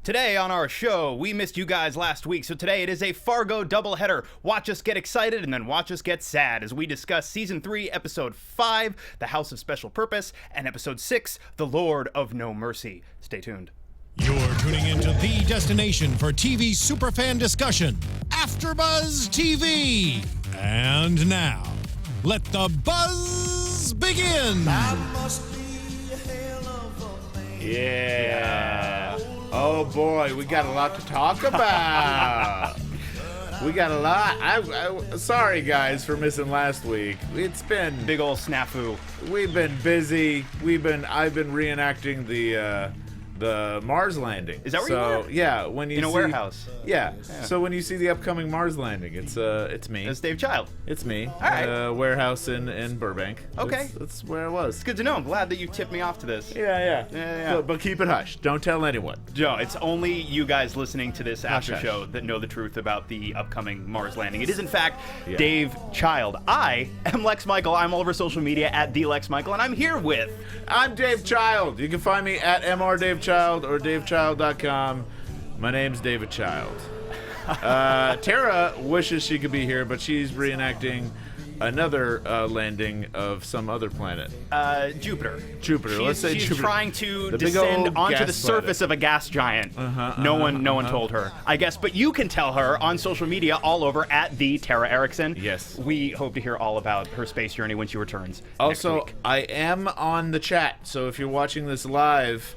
Today on our show, we missed you guys last week, so today it is a Fargo doubleheader. Watch us get excited and then watch us get sad as we discuss Season 3, Episode 5, The House of Special Purpose, and Episode 6, The Lord of No Mercy. Stay tuned. You're tuning into the destination for TV superfan discussion, AFTERBUZZ TV. And now, let the buzz begin. Yeah. Oh boy, we got a lot to talk about. We got a lot. I sorry guys for missing last week. It's been Big ol' snafu. We've been busy. I've been reenacting the Mars landing. Is that where you were? Yeah, when you In a warehouse. Yeah. So when you see the upcoming Mars landing, it's me. It's Dave Child. It's me. All right. Warehouse in Burbank. Okay. That's where I was. It's good to know. I'm glad that you tipped me off to this. Yeah. But keep it hush. Don't tell anyone. Joe, it's only you guys listening to this after hush. show that know the truth about the upcoming Mars landing. It is, in fact, Yeah. Dave Child. I am Lex Michael. I'm all over social media at @TheLexMichael, and I'm here with... I'm Dave Child. You can find me at MrDaveChild or DaveChild.com. My name's David Child. Tara wishes she could be here, but she's reenacting another landing of some other planet. Jupiter. Let's say she's Jupiter. trying to The big descend old onto gas the surface of a gas giant. No one told her, I guess, but you can tell her on social media all over at the Tara Erickson. Yes. We hope to hear all about her space journey when she returns Also, next week. I am on the chat, so if you're watching this live,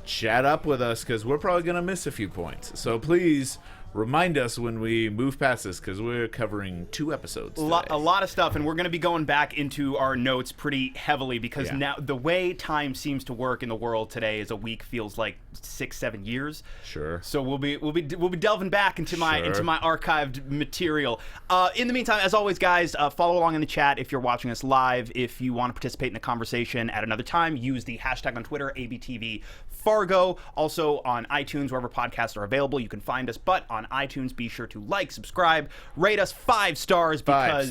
chat up with us because we're probably going to miss a few points. So please remind us when we move past this because we're covering 2 episodes today. A lot of stuff, and we're going to be going back into our notes pretty heavily because now the way time seems to work in the world today is a week feels like 6-7 years. Sure. So we'll be delving back into my archived material. In the meantime, as always, guys, follow along in the chat if you're watching us live. If you want to participate in the conversation at another time, use the hashtag on Twitter, ABTV Fargo. Also on iTunes, wherever podcasts are available, you can find us. But on iTunes, be sure to like, subscribe, rate us 5 stars because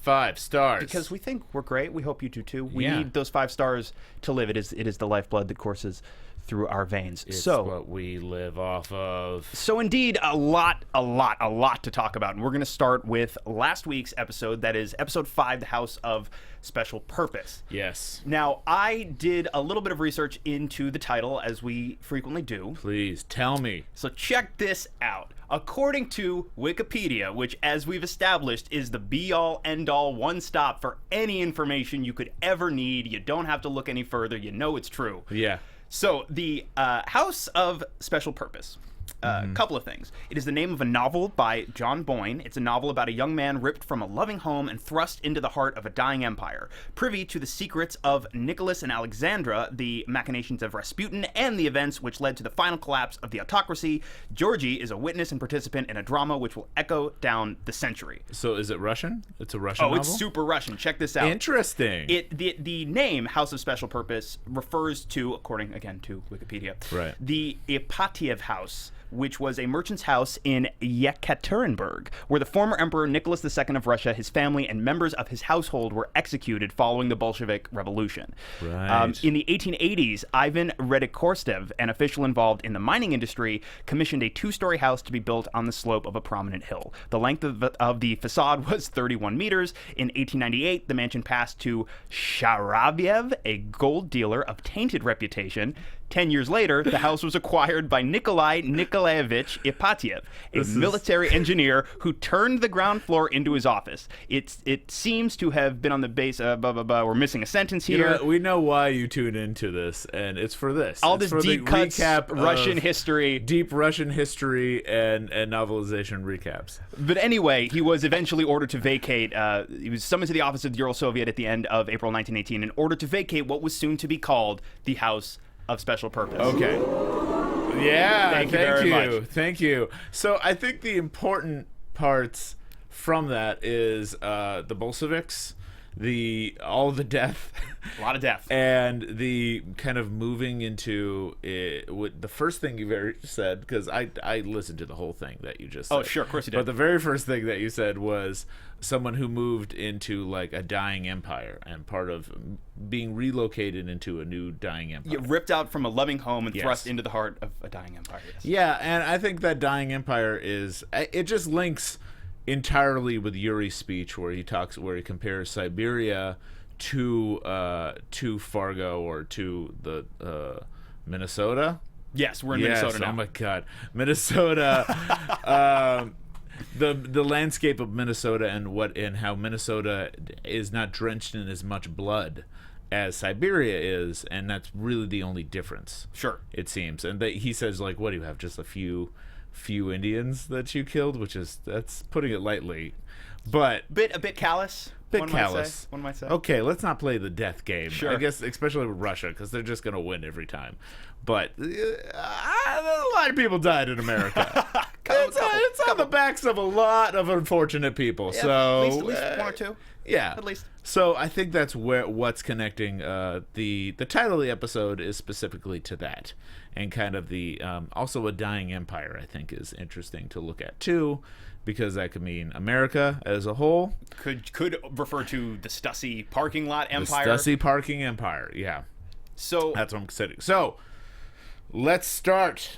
5 stars. because we think we're great. We hope you do too. We Yeah. need those 5 stars to live. It is the lifeblood that courses through our veins. It's so what we live off of. So indeed, a lot to talk about. And we're going to start with last week's episode. That is episode 5, The House of Special Purpose. Yes. Now, I did a little bit of research into the title, as we frequently do. Please tell me. So check this out. According to Wikipedia, which, as we've established, is the be-all, end-all, one-stop for any information you could ever need. You don't have to look any further. You know it's true. Yeah. So, the House of Special Purpose. A couple of things. It is the name of a novel by John Boyne. It's a novel about a young man ripped from a loving home and thrust into the heart of a dying empire. Privy to the secrets of Nicholas and Alexandra, the machinations of Rasputin, and the events which led to the final collapse of the autocracy, Georgie is a witness and participant in a drama which will echo down the century. So is it Russian? It's a Russian novel? Oh, it's super Russian. Check this out. Interesting. The name House of Special Purpose refers to, according again to Wikipedia, Right. the Ipatiev House, which was a merchant's house in Yekaterinburg, where the former Emperor Nicholas II of Russia, his family, and members of his household were executed following the Bolshevik Revolution. Right. In the 1880s, Ivan Redikorstev, an official involved in the mining industry, commissioned a 2-story house to be built on the slope of a prominent hill. The length of the facade was 31 meters. In 1898, the mansion passed to Sharavyev, a gold dealer of tainted reputation. 10 years later, the house was acquired by Nikolai Nikolaevich Ipatiev, a military engineer who turned the ground floor into his office. It seems to have been on the base of we're missing a sentence here. You know, we know why you tune into this, and it's for this. All it's this for deep the cuts, recap Russian of history. Deep Russian history and novelization recaps. But anyway, he was eventually ordered to vacate. He was summoned to the office of the Ural Soviet at the end of April 1918 in order to vacate what was soon to be called the House of Special Purpose. Okay. Yeah, Thank you very much. Thank you. So I think the important parts from that is the Bolsheviks all the death. A lot of death. And the kind of moving into it, the first thing you very said, because I listened to the whole thing that you just said. Oh, sure, of course you did. But the very first thing that you said was someone who moved into like a dying empire and part of being relocated into a new dying empire. Yeah, ripped out from a loving home and thrust into the heart of a dying empire. Yes. Yeah, and I think that dying empire it just links entirely with Yuri's speech where he compares Siberia to Fargo or to the Minnesota. Yes, we're in Minnesota now. Oh my God, Minnesota. The landscape of Minnesota and how Minnesota is not drenched in as much blood as Siberia is, and that's really the only difference. Sure, it seems. And he says, like, what do you have? Just a few Indians that you killed, that's putting it lightly, but a bit callous. One might say. Okay, let's not play the death game. Sure. I guess, especially with Russia, because they're just going to win every time. But a lot of people died in America. It's on the backs of a lot of unfortunate people. Yeah, so at least one or two. Yeah, at least. So I think that's what's connecting. The title of the episode is specifically to that, and kind of the also a dying empire. I think is interesting to look at too, because that could mean America as a whole. Could refer to the Stussy parking lot empire. The Stussy parking empire. Yeah. So that's what I'm considering. So let's start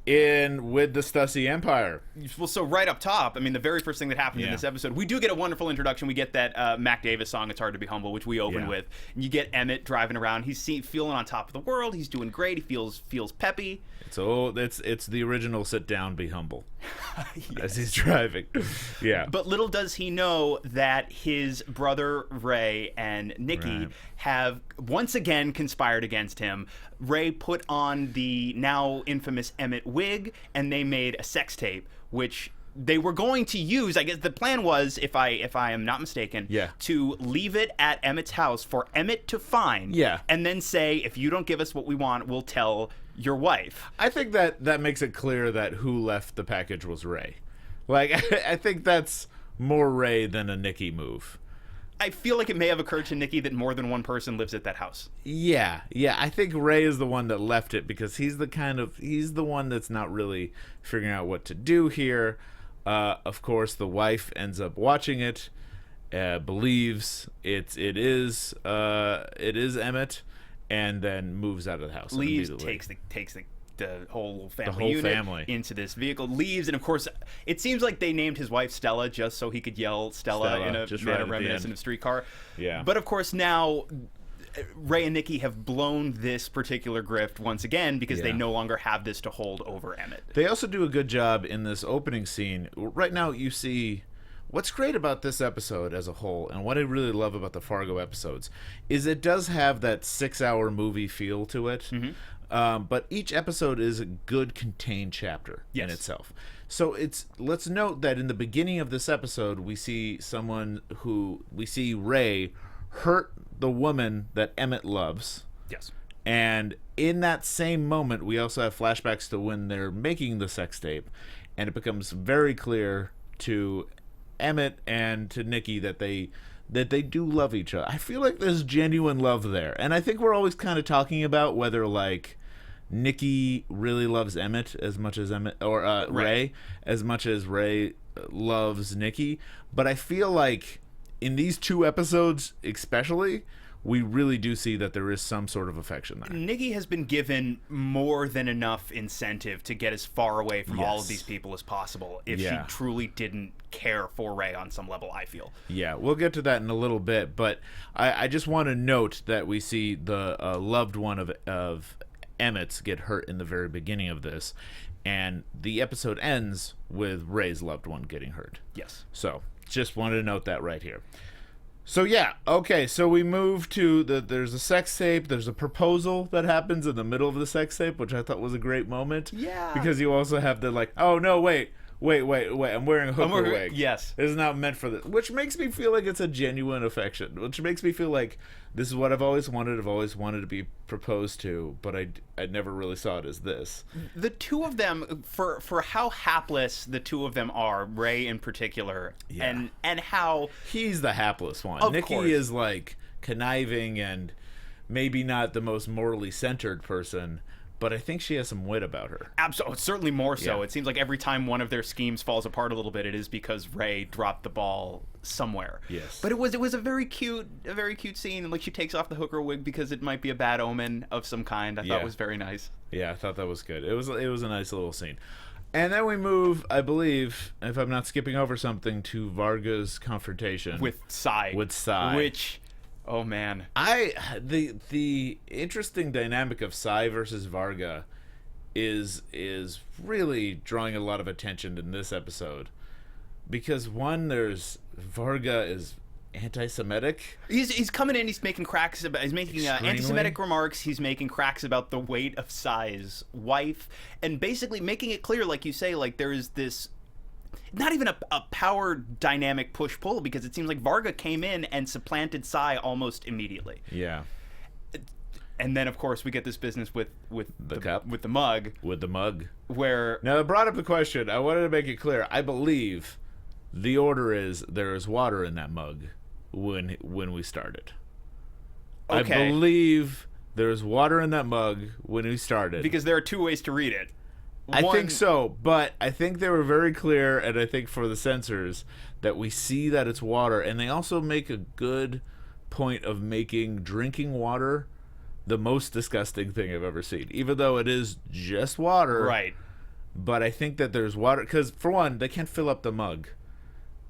with the Stussy Empire. Well, so right up top, I mean, the very first thing that happens in this episode, we do get a wonderful introduction. We get that Mac Davis song, "It's Hard to Be Humble," which we open with. And you get Emmett driving around. He's feeling on top of the world. He's doing great. He feels peppy. It's the original "Sit Down, Be Humble" as he's driving. Yeah. But little does he know that his brother Ray and Nikki have once again conspired against him. Ray put on the now infamous Emmett wig, and they made a sex tape, which they were going to use. I guess the plan was, if I am not mistaken, to leave it at Emmett's house for Emmett to find, and then say, if you don't give us what we want, we'll tell your wife. I think that makes it clear that who left the package was Ray. Like, I think that's more Ray than a Nikki move. I feel like it may have occurred to Nikki that more than one person lives at that house. Yeah. I think Ray is the one that left it because he's the one that's not really figuring out what to do here. Of course, the wife ends up watching it, believes it is Emmett, and then moves out of the house. Leaves, takes the whole family unit into this vehicle, leaves, and of course it seems like they named his wife Stella just so he could yell Stella in a manner reminiscent of Streetcar. Yeah. But of course now Ray and Nikki have blown this particular grift once again because they no longer have this to hold over Emmett. They also do a good job in this opening scene. Right now you see what's great about this episode as a whole, and what I really love about the Fargo episodes, is it does have that 6-hour movie feel to it. But each episode is a good contained chapter in itself. So let's note that in the beginning of this episode, we see Ray hurt the woman that Emmett loves. Yes. And in that same moment, we also have flashbacks to when they're making the sex tape, and it becomes very clear to Emmett and to Nikki that they do love each other. I feel like there's genuine love there, and I think we're always kind of talking about whether like Nikki really loves Emmett as much as Ray as much as Ray loves Nikki. But I feel like in these two episodes especially, we really do see that there is some sort of affection there. Nikki has been given more than enough incentive to get as far away from all of these people as possible if she truly didn't care for Ray on some level, I feel. Yeah, we'll get to that in a little bit, but I just want to note that we see the loved one of Emmett's get hurt in the very beginning of this, and the episode ends with Ray's loved one getting hurt. Yes. So, just wanted to note that right here. So so we move to there's a sex tape, there's a proposal that happens in the middle of the sex tape, which I thought was a great moment. Yeah. Because you also have the like, oh no, wait, Wait. I'm wearing a hooker wig. Yes. It's not meant for this. Which makes me feel like it's a genuine affection. Which makes me feel like this is what I've always wanted. I've always wanted to be proposed to, but I never really saw it as this. The two of them, for how hapless the two of them are, Ray in particular, and how... He's the hapless one. Of Nikki course. is like conniving and maybe not the most morally centered person, but I think she has some wit about her. Absolutely, certainly more so. Yeah. It seems like every time one of their schemes falls apart a little bit, it is because Ray dropped the ball somewhere. Yes. But it was a very cute scene, and like she takes off the hooker wig because it might be a bad omen of some kind. I thought it was very nice. Yeah, I thought that was good. It was a nice little scene. And then we move, I believe, if I'm not skipping over something, to Varga's confrontation With Psy. Which, oh man. The interesting dynamic of Psy versus Varga is really drawing a lot of attention in this episode. Because one, there's Varga is anti-Semitic. He's coming in. He's making cracks about. He's making anti-Semitic remarks. He's making cracks about the weight of Psy's wife, and basically making it clear, like you say, like there is this. Not even a power dynamic push-pull, because it seems like Varga came in and supplanted Psy almost immediately. Yeah. And then, of course, we get this business with the cup, with the mug, where now it brought up the question. I wanted to make it clear. I believe the order is there is water in that mug when we started. Okay. I believe there is water in that mug when we started. Because there are two ways to read it. I think so, but I think they were very clear, and I think for the censors, that we see that it's water, and they also make a good point of making drinking water the most disgusting thing I've ever seen, even though it is just water. Right. But I think that there's water, because for one, they can't fill up the mug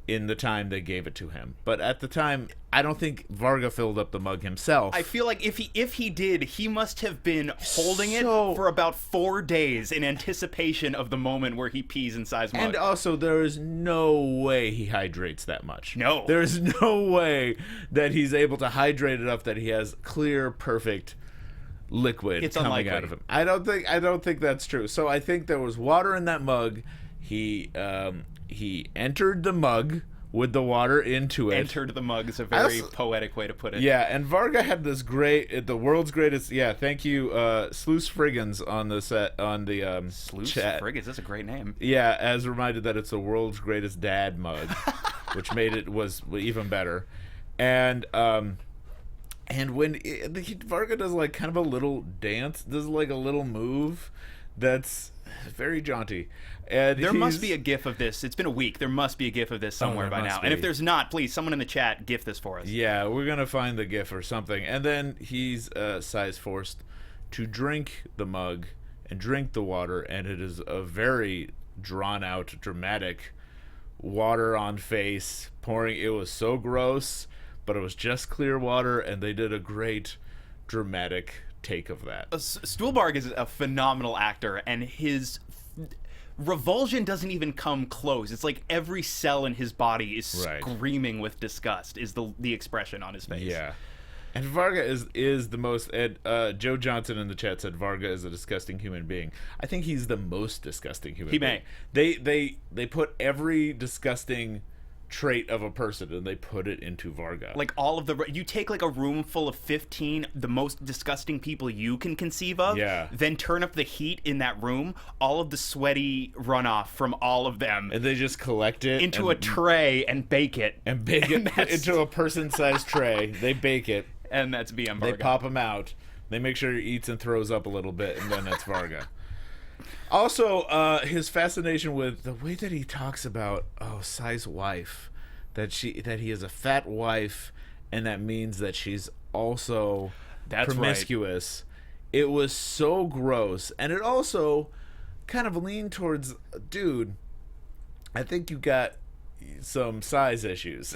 in the time they gave it to him. But at the time, I don't think Varga filled up the mug himself. I feel like if he did, he must have been holding it for about 4 days in anticipation of the moment where he pees in Psy's mug. And also, there is no way he hydrates that much. No. There is no way that he's able to hydrate enough that he has clear, perfect liquid coming out of him. I don't think that's true. So I think there was water in that mug. He entered the mug with the water into it. Entered the mug is a very poetic way to put it. Yeah, and Varga had this the world's greatest. Yeah, thank you, Sluice Friggins on the set on the Sluice chat. Friggins, that's a great name. Yeah, as reminded that it's the world's greatest dad mug, which made it was even better. And when Varga does like kind of a little dance, does like a little move that's very jaunty. And there must be a GIF of this. It's been a week. There must be a GIF of this somewhere by now. And if there's not, please, someone in the chat, GIF this for us. Yeah, we're going to find the GIF or something. And then Psy's forced to drink the mug and drink the water. And it is a very drawn-out, dramatic water on face pouring. It was so gross, but it was just clear water. And they did a great dramatic take of that. Stuhlbarg is a phenomenal actor, and his revulsion doesn't even come close. It's like every cell in his body is screaming with disgust, is the expression on his face. Yeah. And Varga is the most... Joe Johnson in the chat said Varga is a disgusting human being. I think he's the most disgusting human being. They put every disgusting trait of a person and they put it into Varga. Like all of you take like a room full of 15 the most disgusting people you can conceive of, then turn up the heat in that room, all of the sweaty runoff from all of them, and they just collect it into a tray and bake it into a person-sized tray. They bake it, and that's VM Varga. They pop him out, they make sure he eats and throws up a little bit, and then that's Varga. Also, his fascination with the way that he talks about Psy's wife, that he has a fat wife, and that means that she's also promiscuous. Right. It was so gross, and it also kind of leaned towards, dude, I think you got some size issues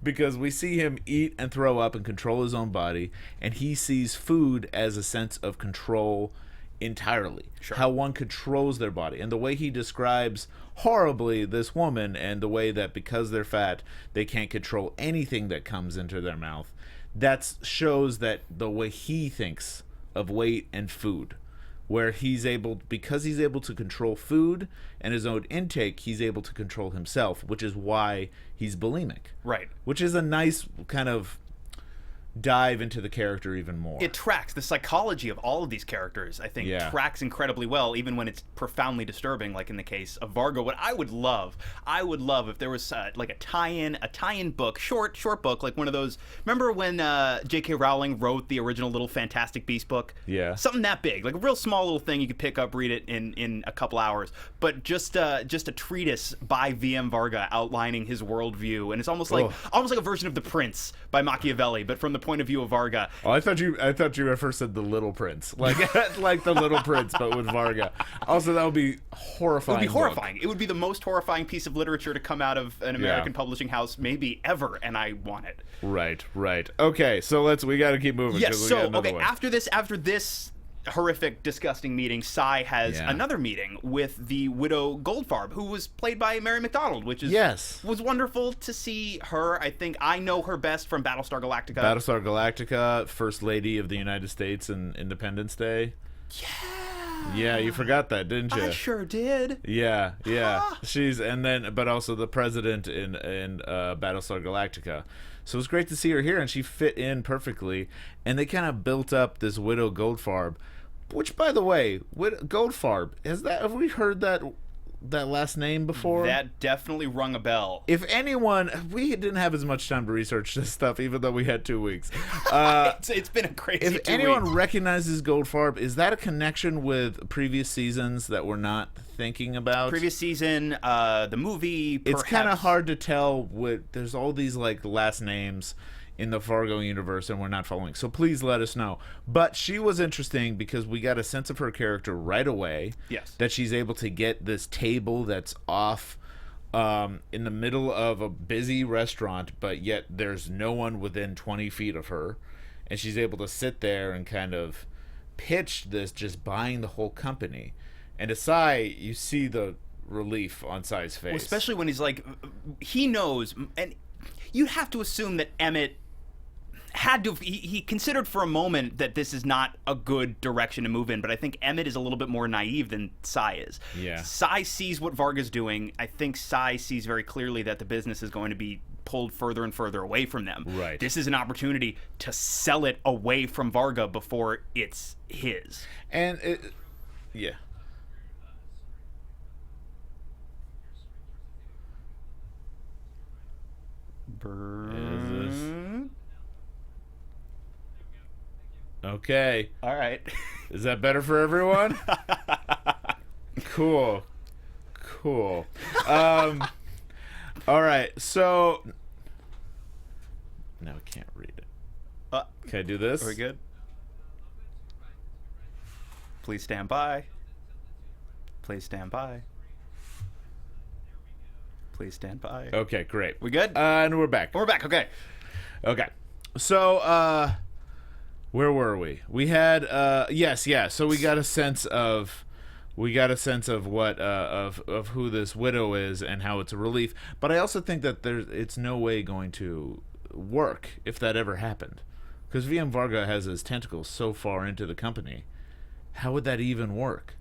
because we see him eat and throw up and control his own body, and he sees food as a sense of control entirely. Sure. How one controls their body, and the way he describes horribly this woman, and the way that because they're fat they can't control anything that comes into their mouth. That shows that the way he thinks of weight and food, where because he's able to control food and his own intake, he's able to control himself, which is why he's bulimic. Right. Which is a nice kind of dive into the character even more. It tracks the psychology of all of these characters. I think tracks incredibly well, even when it's profoundly disturbing, like in the case of Varga. What I would love if there was like a tie-in book, short book, like one of those. Remember when J.K. Rowling wrote the original Little Fantastic Beast book? Yeah. Something that big, like a real small little thing you could pick up, read it in a couple hours. But just a treatise by V.M. Varga outlining his worldview, and it's almost like a version of The Prince by Machiavelli, but from the point of view of Varga. Oh, I thought you at first said The Little Prince, like like The Little Prince, but with Varga. Also, that would be horrifying. It would be horrifying. It would be the most horrifying piece of literature to come out of an American publishing house, maybe ever, and I want it. Right. Okay, so we got to keep moving. Yes. So after this horrific, disgusting meeting, Psy has another meeting with the widow Goldfarb, who was played by Mary McDonald, which is was wonderful to see her. I think I know her best from Battlestar Galactica. Battlestar Galactica, First Lady of the United States and Independence Day. Yeah, you forgot that, didn't you? I sure did. Yeah. But also the president in Battlestar Galactica. So it was great to see her here, and she fit in perfectly. And they kind of built up this widow Goldfarb, which, by the way, Goldfarb, have we heard that last name before? That definitely rung a bell. If anyone, we didn't have as much time to research this stuff, even though we had 2 weeks. It's been a crazy 2 weeks. If anyone recognizes Goldfarb, is that a connection with previous seasons that we're not thinking about? Previous season, the movie, perhaps. It's kind of hard to tell. There's all these like last names in the Fargo universe, and we're not following. So please let us know. But she was interesting because we got a sense of her character right away. Yes. That she's able to get this table that's off in the middle of a busy restaurant, but yet there's no one within 20 feet of her. And she's able to sit there and kind of pitch this, just buying the whole company. And to Psy, you see the relief on Psy's face. Well, especially when he's like, he knows, and you have to assume that Emmett had to, he considered for a moment that this is not a good direction to move in, but I think Emmett is a little bit more naive than Psy is. Yeah. Psy sees what Varga's doing. I think Psy sees very clearly that the business is going to be pulled further and further away from them. Right. This is an opportunity to sell it away from Varga before it's his. And yeah. Okay. All right. Is that better for everyone? Cool. All right. So now I can't read it. Can I do this? Are we good? Please stand by. Please stand by. Please stand by. Okay, great. We good? And we're back. We're back. Okay. So, where were we? We had So we got a sense of what of who this widow is and how it's a relief. But I also think that it's no way going to work if that ever happened, because VM Varga has his tentacles so far into the company. How would that even work?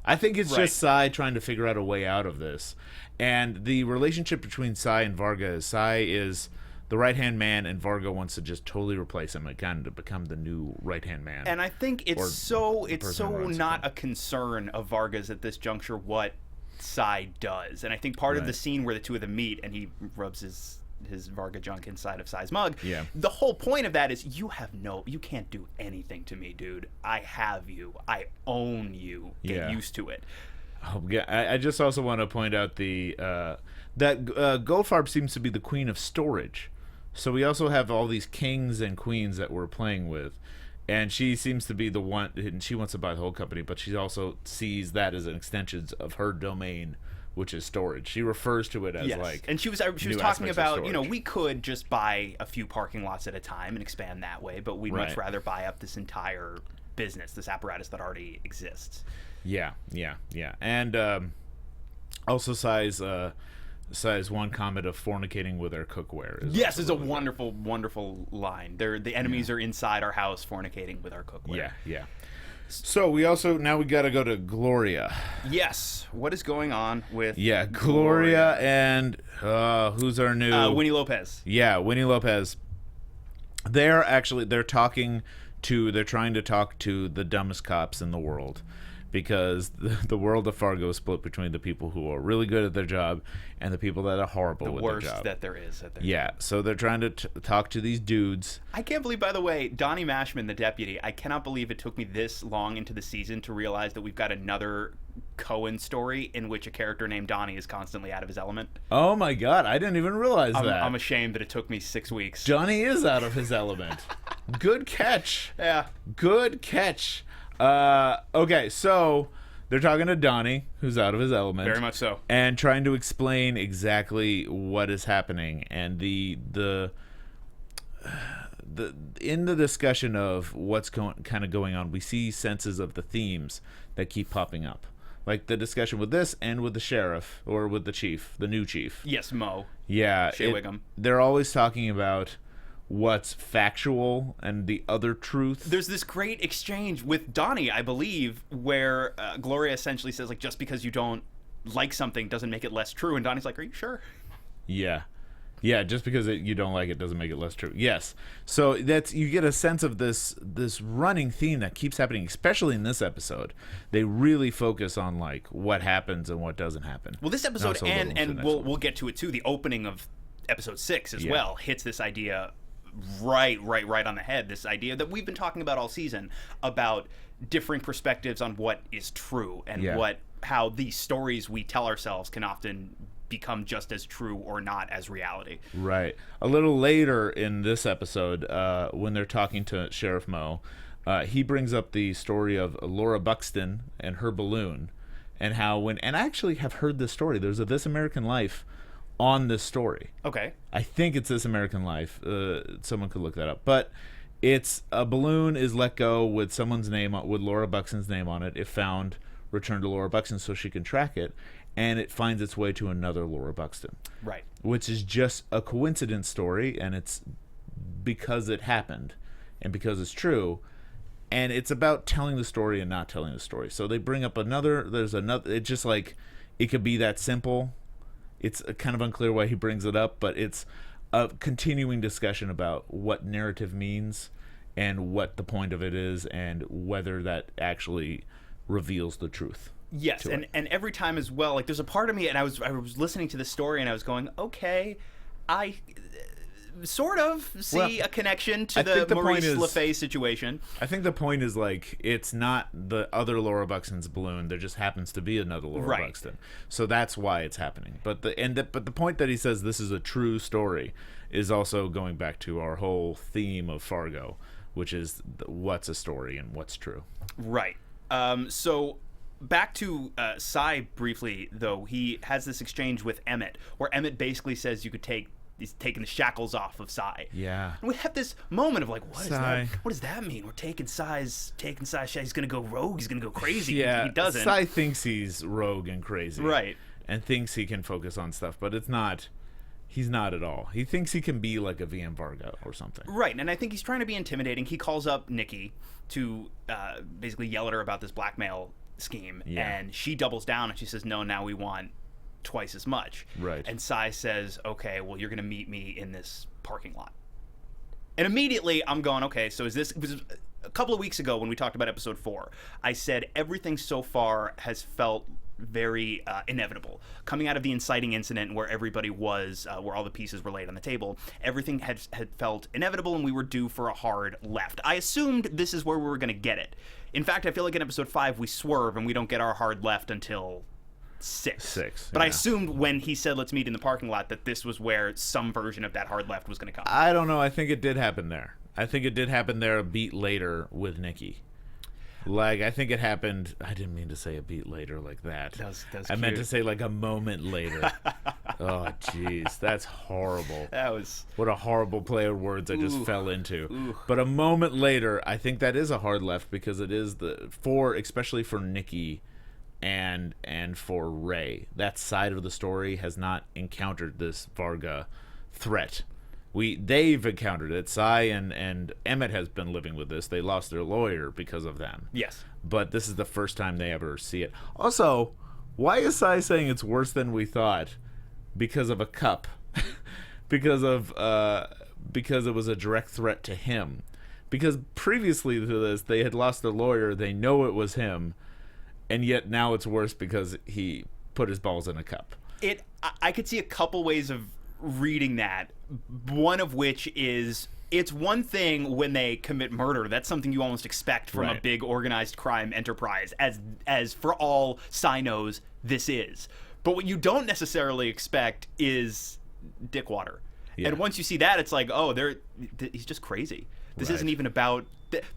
I think it's just Psy trying to figure out a way out of this. And the relationship between Psy and Varga is Psy is the right-hand man, and Varga wants to just totally replace him and kind of become the new right-hand man. And I think it's so not a concern of Varga's at this juncture what Psy does. And I think part of the scene where the two of them meet and he rubs his Varga junk inside of Psy's mug. Yeah. The whole point of that is you can't do anything to me, dude. I have you. I own you. Get used to it. Oh, yeah. I just also want to point out that Goldfarb seems to be the queen of storage. So we also have all these kings and queens that we're playing with. And she seems to be the one, and she wants to buy the whole company, but she also sees that as an extension of her domain, which is storage. She refers to it as and she was talking about, we could just buy a few parking lots at a time and expand that way, but we'd much rather buy up this entire business, this apparatus that already exists. Yeah. And also Psy's one comment of fornicating with our cookware. Yes, it's a wonderful, wonderful line. The enemies are inside our house fornicating with our cookware. Yeah. So we got to go to Gloria. Yes. What is going on with Gloria and who's our new Winnie Lopez? Yeah, Winnie Lopez. They're trying to talk to the dumbest cops in the world, because the world of Fargo is split between the people who are really good at their job and the people that are horrible with their job. The worst that there is at their job. So they're trying to talk to these dudes. I can't believe, by the way, Donnie Mashman, the deputy, I cannot believe it took me this long into the season to realize that we've got another Coen story in which a character named Donnie is constantly out of his element. Oh my God, I didn't even realize that. I'm ashamed that it took me 6 weeks. Johnny is out of his element. Good catch. Yeah. Good catch. Okay, so they're talking to Donnie, who's out of his element. Very much so. And trying to explain exactly what is happening. And the in the discussion of what's kind of going on, we see senses of the themes that keep popping up. Like the discussion with this and with the sheriff, or with the chief, the new chief. Yes, Mo. Yeah. Shea Wiggum. They're always talking about what's factual and the other truth. There's this great exchange with Donnie, I believe, where Gloria essentially says, like, just because you don't like something doesn't make it less true. And Donnie's like, are you sure? Yeah. Yeah, just because you don't like it doesn't make it less true. Yes. So you get a sense of this running theme that keeps happening, especially in this episode. They really focus on like what happens and what doesn't happen. Well, this episode, and we'll get to it too, the opening of episode 6 as well hits this idea right on the head. This idea that we've been talking about all season, about differing perspectives on what is true and how these stories we tell ourselves can often become just as true or not as reality. Right. A little later in this episode, when they're talking to Sheriff Mo, he brings up the story of Laura Buxton and her balloon, and how and I actually have heard this story. There's a This American Life on this story. Okay. I think it's This American Life. Someone could look that up. But it's a balloon is let go with someone's name, with Laura Buxton's name on it. If found, returned to Laura Buxton so she can track it. And it finds its way to another Laura Buxton. Right. Which is just a coincidence story, and it's because it happened and because it's true. And it's about telling the story and not telling the story. So they bring up there's another, it's just like, it could be that simple. It's kind of unclear why he brings it up, but it's a continuing discussion about what narrative means and what the point of it is and whether that actually reveals the truth. Yes, and every time as well, like there's a part of me, and I was listening to this story and I was going, okay, I sort of see a connection to the Maurice LaFay situation. I think the point is, like, it's not the other Laura Buxton's balloon. There just happens to be another Laura Buxton. So that's why it's happening. But the point that he says this is a true story is also going back to our whole theme of Fargo, which is what's a story and what's true. Right. So back to Psy briefly, though, he has this exchange with Emmett, where Emmett basically says he's taking the shackles off of Psy. Yeah. And we have this moment of like, what does that mean? We're taking Psy's he's gonna go rogue, he's gonna go crazy. Yeah. He doesn't. Psy thinks he's rogue and crazy. Right. And thinks he can focus on stuff, but it's not. He's not at all. He thinks he can be like a VM Varga or something. Right, and I think he's trying to be intimidating. He calls up Nikki to basically yell at her about this blackmail scheme, and she doubles down and she says, no, now we want twice as much. Right. And Psy says, okay, well, you're going to meet me in this parking lot. And immediately I'm going, okay, so it was a couple of weeks ago when we talked about episode 4, I said everything so far has felt very inevitable. Coming out of the inciting incident where everybody was, where all the pieces were laid on the table, everything had felt inevitable and we were due for a hard left. I assumed this is where we were going to get it. In fact, I feel like in episode 5 we swerve and we don't get our hard left until 6. But I assumed when he said let's meet in the parking lot that this was where some version of that hard left was going to come. I don't know. I think it did happen there. I think it did happen there a beat later with Nikki. Like, I think it happened. I didn't mean to say a beat later like that. That's I meant to say like a moment later. Oh, jeez, that's horrible. What a horrible play of words I just fell into. But a moment later, I think that is a hard left because it is especially for Nikki and for Ray. That side of the story has not encountered this Varga threat they've encountered it. Psy and Emmett has been living with this. They lost their lawyer because of them. Yes. But this is the first time they ever see it. Also, why is Psy saying it's worse than we thought? Because of a cup. because it was a direct threat to him. Because previously to this, they had lost their lawyer. They know it was him. And yet now it's worse because he put his balls in a cup. I could see a couple ways of reading that. One of which is, it's one thing when they commit murder. That's something you almost expect from a big organized crime enterprise, as for all Psy knows, this is. But what you don't necessarily expect is dickwater. Yeah. And once you see that, it's like, oh, he's just crazy. This isn't even about...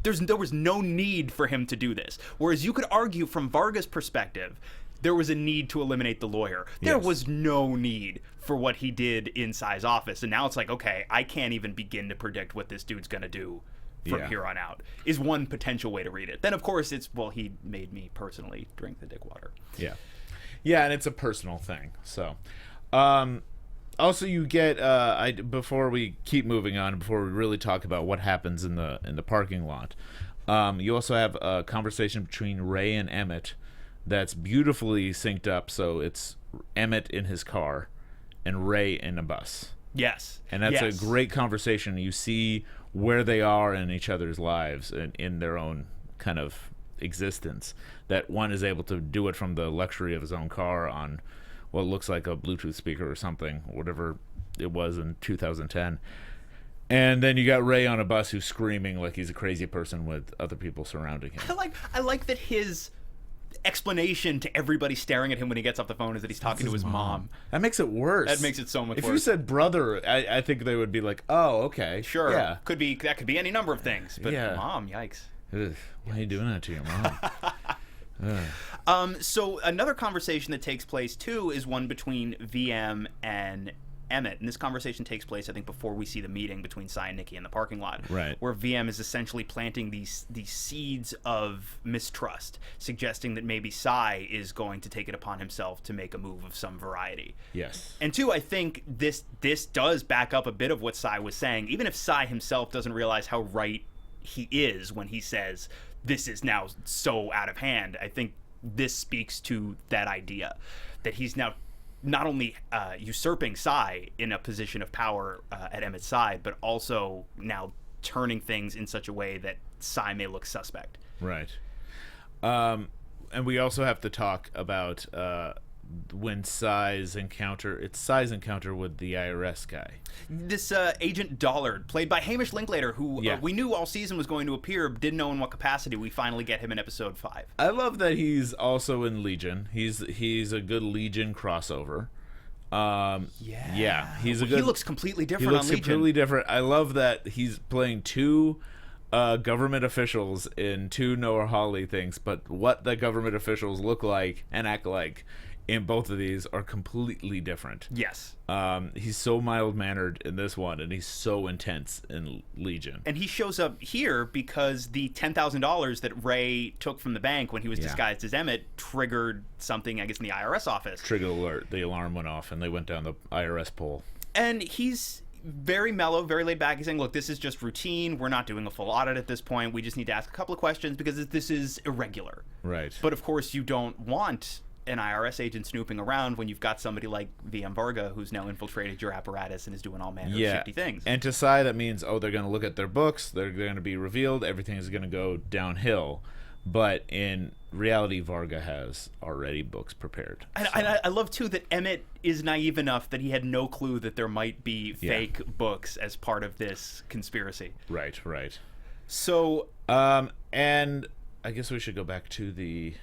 There was no need for him to do this. Whereas you could argue from Varga's perspective, there was a need to eliminate the lawyer. There was no need for what he did in Psy's office. And now it's like, okay, I can't even begin to predict what this dude's going to do from here on out, is one potential way to read it. Then, of course, it's, well, he made me personally drink the dick water. Yeah. Yeah, and it's a personal thing. So, also, you get before we keep moving on, before we really talk about what happens in the parking lot, you also have a conversation between Ray and Emmett that's beautifully synced up. So it's Emmett in his car and Ray in a bus. Yes, and that's a great conversation. You see where they are in each other's lives and in their own kind of existence. That one is able to do it from the luxury of his own car on what looks like a Bluetooth speaker or something, whatever it was in 2010. And then you got Ray on a bus who's screaming like he's a crazy person with other people surrounding him. I like that his explanation to everybody staring at him when he gets off the phone is that he's talking to his mom. That makes it worse. That makes it so much worse. If you said brother, I think they would be like, oh, okay. Sure. Yeah. That could be any number of things. But mom, yikes. Ugh, why are you doing that to your mom? So another conversation that takes place too is one between VM and Emmett, and this conversation takes place, I think, before we see the meeting between Psy and Nikki in the parking lot, right? Where VM is essentially planting these seeds of mistrust, suggesting that maybe Psy is going to take it upon himself to make a move of some variety. Yes. And two, I think this does back up a bit of what Psy was saying, even if Psy himself doesn't realize how right he is when he says this is now so out of hand. I think this speaks to that idea that he's now not only usurping Psy in a position of power at Emmett's side, but also now turning things in such a way that Psy may look suspect. Right. And we also have to talk about when Psy's encounter with the IRS guy. This Agent Dollard, played by Hamish Linklater, who we knew all season was going to appear, but didn't know in what capacity. We finally get him in episode 5. I love that he's also in Legion. He's a good Legion crossover. He's a good. He looks completely different. He looks on Legion. Completely different. I love that he's playing two government officials in two Noah Hawley things, but what the government officials look like and act like in both of these are completely different. Yes. He's so mild-mannered in this one, and he's so intense in Legion. And he shows up here because the $10,000 that Ray took from the bank when he was disguised as Emmett triggered something, I guess, in the IRS office. Trigger alert. The alarm went off, and they went down the IRS pole. And he's very mellow, very laid back. He's saying, look, this is just routine. We're not doing a full audit at this point. We just need to ask a couple of questions because this is irregular. Right. But, of course, you don't want an IRS agent snooping around when you've got somebody like VM Varga who's now infiltrated your apparatus and is doing all manner of shifty things. And to Psy, that means, they're going to look at their books, they're going to be revealed, everything is going to go downhill. But in reality, Varga has already books prepared. And I love, too, that Emmett is naive enough that he had no clue that there might be fake books as part of this conspiracy. Right. So... and I guess we should go back to the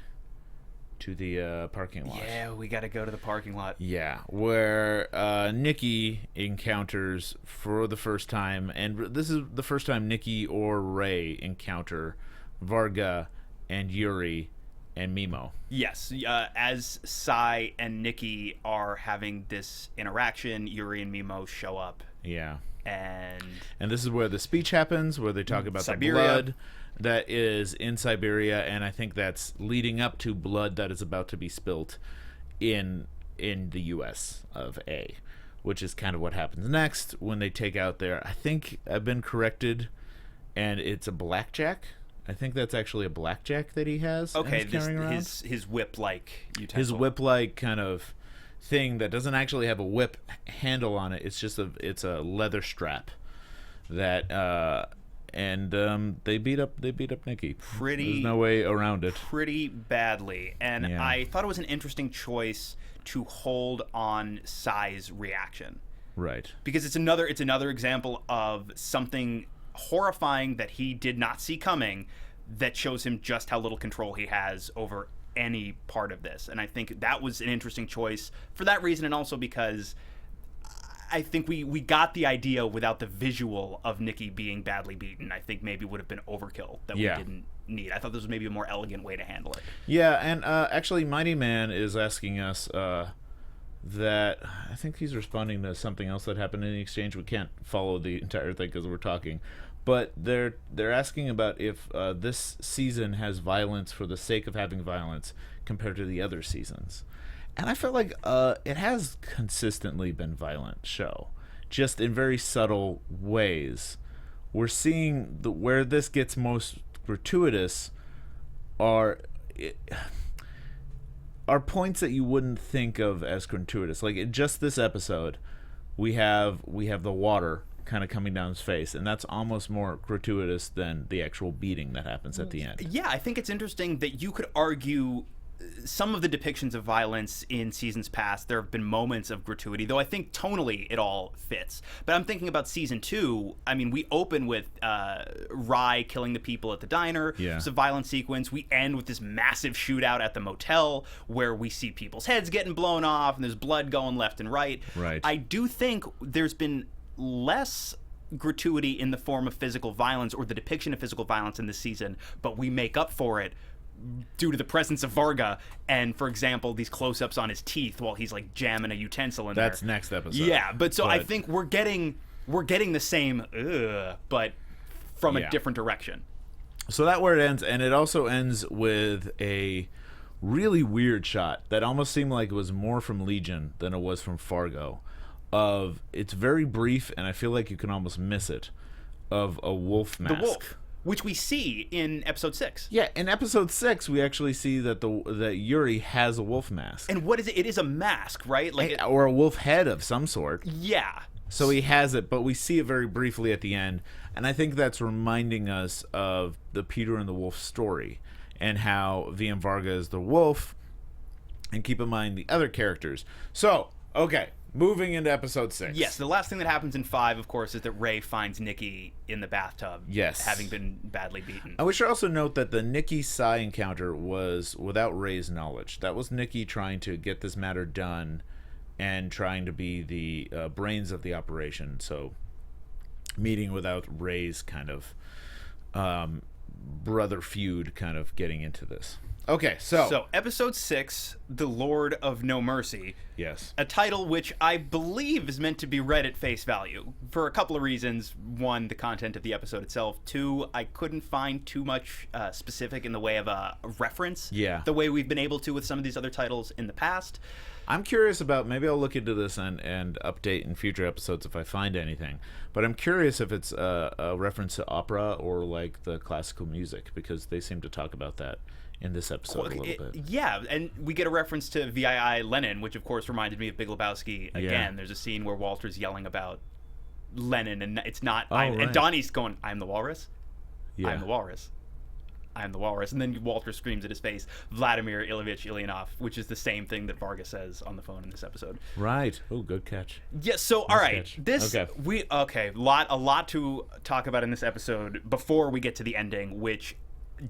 parking lot. Yeah, we got to go to the parking lot. Yeah, where Nikki encounters for the first time, and this is the first time Nikki or Ray encounter Varga and Yuri and Mimo. Yes, as Psy and Nikki are having this interaction, Yuri and Mimo show up. Yeah. And this is where the speech happens, where they talk about Siberia. The blood that is in Siberia, and I think that's leading up to blood that is about to be spilt in the U.S. of A. which is kind of what happens next when they take out their, I think I've been corrected, and it's a blackjack. I think that's actually a blackjack that he has. Okay, and he's carrying around. his whip-like utensil. His whip-like kind of thing that doesn't actually have a whip handle on it. It's just a leather strap that they beat up Nikki. There's no way around it. Pretty badly. And Yeah. I thought it was an interesting choice to hold on Psy's reaction. Right. Because it's another example of something horrifying that he did not see coming that shows him just how little control he has over any part of this. And I think that was an interesting choice for that reason, and also because I think we got the idea without the visual of Nikki being badly beaten. I think maybe would have been overkill that we didn't need. I thought this was maybe a more elegant way to handle it. Yeah, and actually Mighty Man is asking us that I think he's responding to something else that happened in the exchange. We can't follow the entire thing because we're talking. But they're asking about if this season has violence for the sake of having violence compared to the other seasons. And I felt like it has consistently been violent show, just in very subtle ways. We're seeing where this gets most gratuitous are points that you wouldn't think of as gratuitous. Like in just this episode, we have the water kind of coming down his face, and that's almost more gratuitous than the actual beating that happens at the end. Yeah, I think it's interesting that you could argue some of the depictions of violence in seasons past, there have been moments of gratuity, though I think tonally it all fits. But I'm thinking about season 2. I mean, we open with Rye killing the people at the diner. Yeah. It's a violent sequence. We end with this massive shootout at the motel where we see people's heads getting blown off and there's blood going left and right. Right. I do think there's been less gratuity in the form of physical violence or the depiction of physical violence in this season, but we make up for it due to the presence of Varga and, for example, these close-ups on his teeth while he's like jamming a utensil in That's there. next episode. Yeah, but I think we're getting the same but from a different direction. So that's where it ends, and it also ends with a really weird shot that almost seemed like it was more from Legion than it was from Fargo. It's very brief, and I feel like you can almost miss it, of a wolf mask. The wolf, which we see in episode 6. Yeah, in episode 6, we actually see that that Yuri has a wolf mask. And what is it? It is a mask, right? Like or a wolf head of some sort. Yeah. So he has it, but we see it very briefly at the end. And I think that's reminding us of the Peter and the Wolf story and how VM Varga is the wolf. And keep in mind the other characters. So, okay. Moving into episode 6. Yes, the last thing that happens in 5, of course, is that Ray finds Nikki in the bathtub. Yes. Having been badly beaten. We should also note that the Nikki Psy encounter was without Ray's knowledge. That was Nikki trying to get this matter done and trying to be the brains of the operation. So, meeting without Ray's kind of brother feud kind of getting into this. Okay, so episode 6, The Lord of No Mercy. Yes. A title which I believe is meant to be read at face value for a couple of reasons. 1, the content of the episode itself. 2, I couldn't find too much specific in the way of a reference. Yeah. The way we've been able to with some of these other titles in the past. I'm curious about, maybe I'll look into this and update in future episodes if I find anything. But I'm curious if it's a reference to opera or like the classical music, because they seem to talk about that in this episode a little bit. Yeah, and we get a reference to VII Lenin, which of course reminded me of Big Lebowski again. Yeah. There's a scene where Walter's yelling about Lenin, and it's not... right. And Donnie's going, I'm the walrus? Yeah. I'm the walrus. I'm the walrus. And then Walter screams at his face, Vladimir Ilyich Ilyanov, which is the same thing that Varga says on the phone in this episode. Right. Oh, good catch. Yeah, so, all right. Catch. This... Okay. A lot to talk about in this episode before we get to the ending, which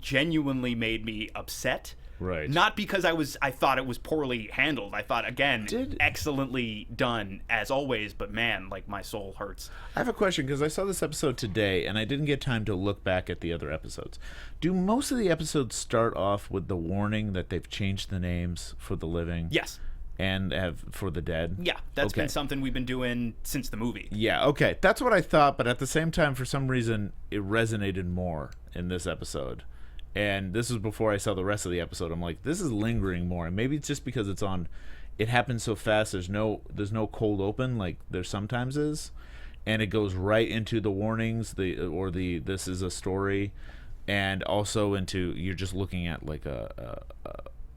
genuinely made me upset. Right. Not because I thought it was poorly handled. I thought, again, excellently done as always, but man, like my soul hurts. I have a question, because I saw this episode today and I didn't get time to look back at the other episodes. Do most of the episodes start off with the warning that they've changed the names for the living? Yes. And have for the dead? Yeah, that's been something we've been doing since the movie. Yeah, okay. That's what I thought, but at the same time, for some reason, it resonated more in this episode. And this was before I saw the rest of the episode. I'm like, this is lingering more. And maybe it's just because it's on it happens so fast. There's no cold open like there sometimes is, and it goes right into the warnings, the this is a story, and also into you're just looking at like a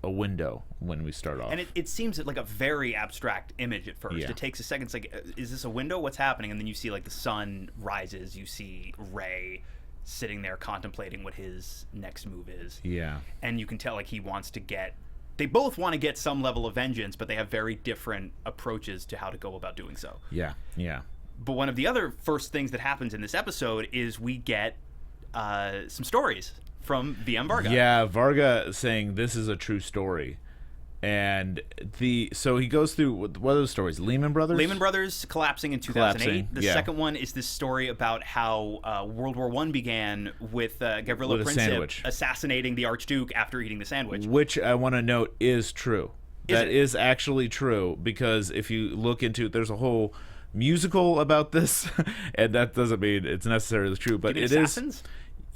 window when we start off. And it seems like a very abstract image at first. Yeah. It takes a second. It's like, is this a window? What's happening? And then you see like the sun rises. You see Ray sitting there contemplating what his next move is. Yeah. And you can tell like he wants to get. They both want to get some level of vengeance, but they have very different approaches to how to go about doing so. Yeah. Yeah. But one of the other first things that happens in this episode is we get some stories from VM Varga. Yeah, Varga saying this is a true story. And so he goes through, what are those stories? Lehman Brothers? Lehman Brothers collapsing in 2008. Collapsing, The yeah. second one is this story about how World War I began with Gavrilo With a Princip sandwich. assassinating the Archduke after eating the sandwich. Which I want to note is true. That is actually true, because if you look into, there's a whole musical about this, and that doesn't mean it's necessarily true, but You mean it Assassins? is.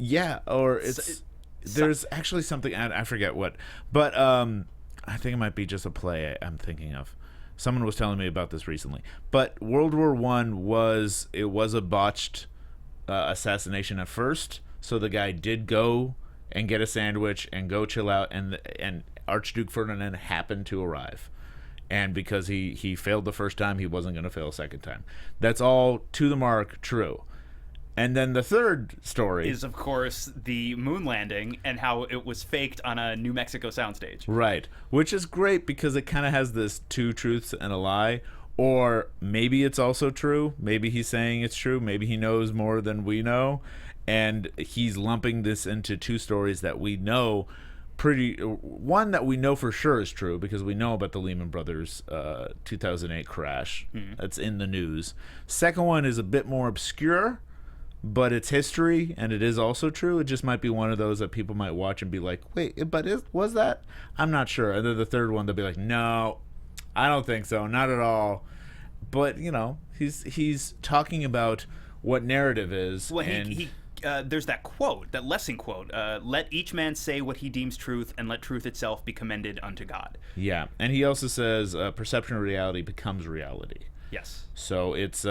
Yeah, or it's there's actually something I forget what, but I think it might be just a play I'm thinking of. Someone was telling me about this recently. But World War I was a botched assassination at first, so the guy did go and get a sandwich and go chill out, and Archduke Ferdinand happened to arrive. And because he failed the first time, he wasn't going to fail a second time. That's all to the mark true. And then the third story Is, of course, the moon landing and how it was faked on a New Mexico soundstage. right, which is great because it kind of has this two truths and a lie. Or maybe it's also true. Maybe he's saying it's true. Maybe he knows more than we know. And he's lumping this into two stories that we know one that we know for sure is true because we know about the Lehman Brothers 2008 crash. That's in the news. Second one is a bit more obscure, but it's history, and it is also true. It just might be one of those that people might watch and be like, wait, but was that? I'm not sure. And then the third one, they'll be like, no, I don't think so, not at all. But, he's talking about what narrative is. Well, and there's that quote, that Lessing quote, let each man say what he deems truth, and let truth itself be commended unto God. yeah, and he also says perception of reality becomes reality. Yes. So it's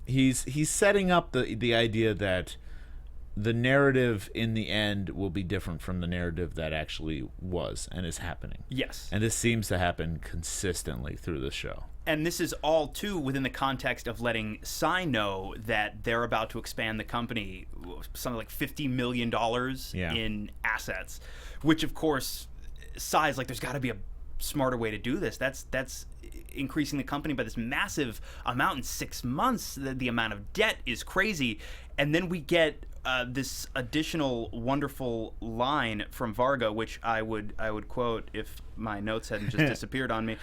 he's setting up the idea that the narrative in the end will be different from the narrative that actually was and is happening. Yes. And this seems to happen consistently through the show. And this is all, too, within the context of letting Psy know that they're about to expand the company, something like $50 million in assets, which, of course, Psy's like, there's got to be a smarter way to do this. That's increasing the company by this massive amount in 6 months. The amount of debt is crazy. And then we get this additional wonderful line from Varga, which I would quote if my notes hadn't just disappeared on me.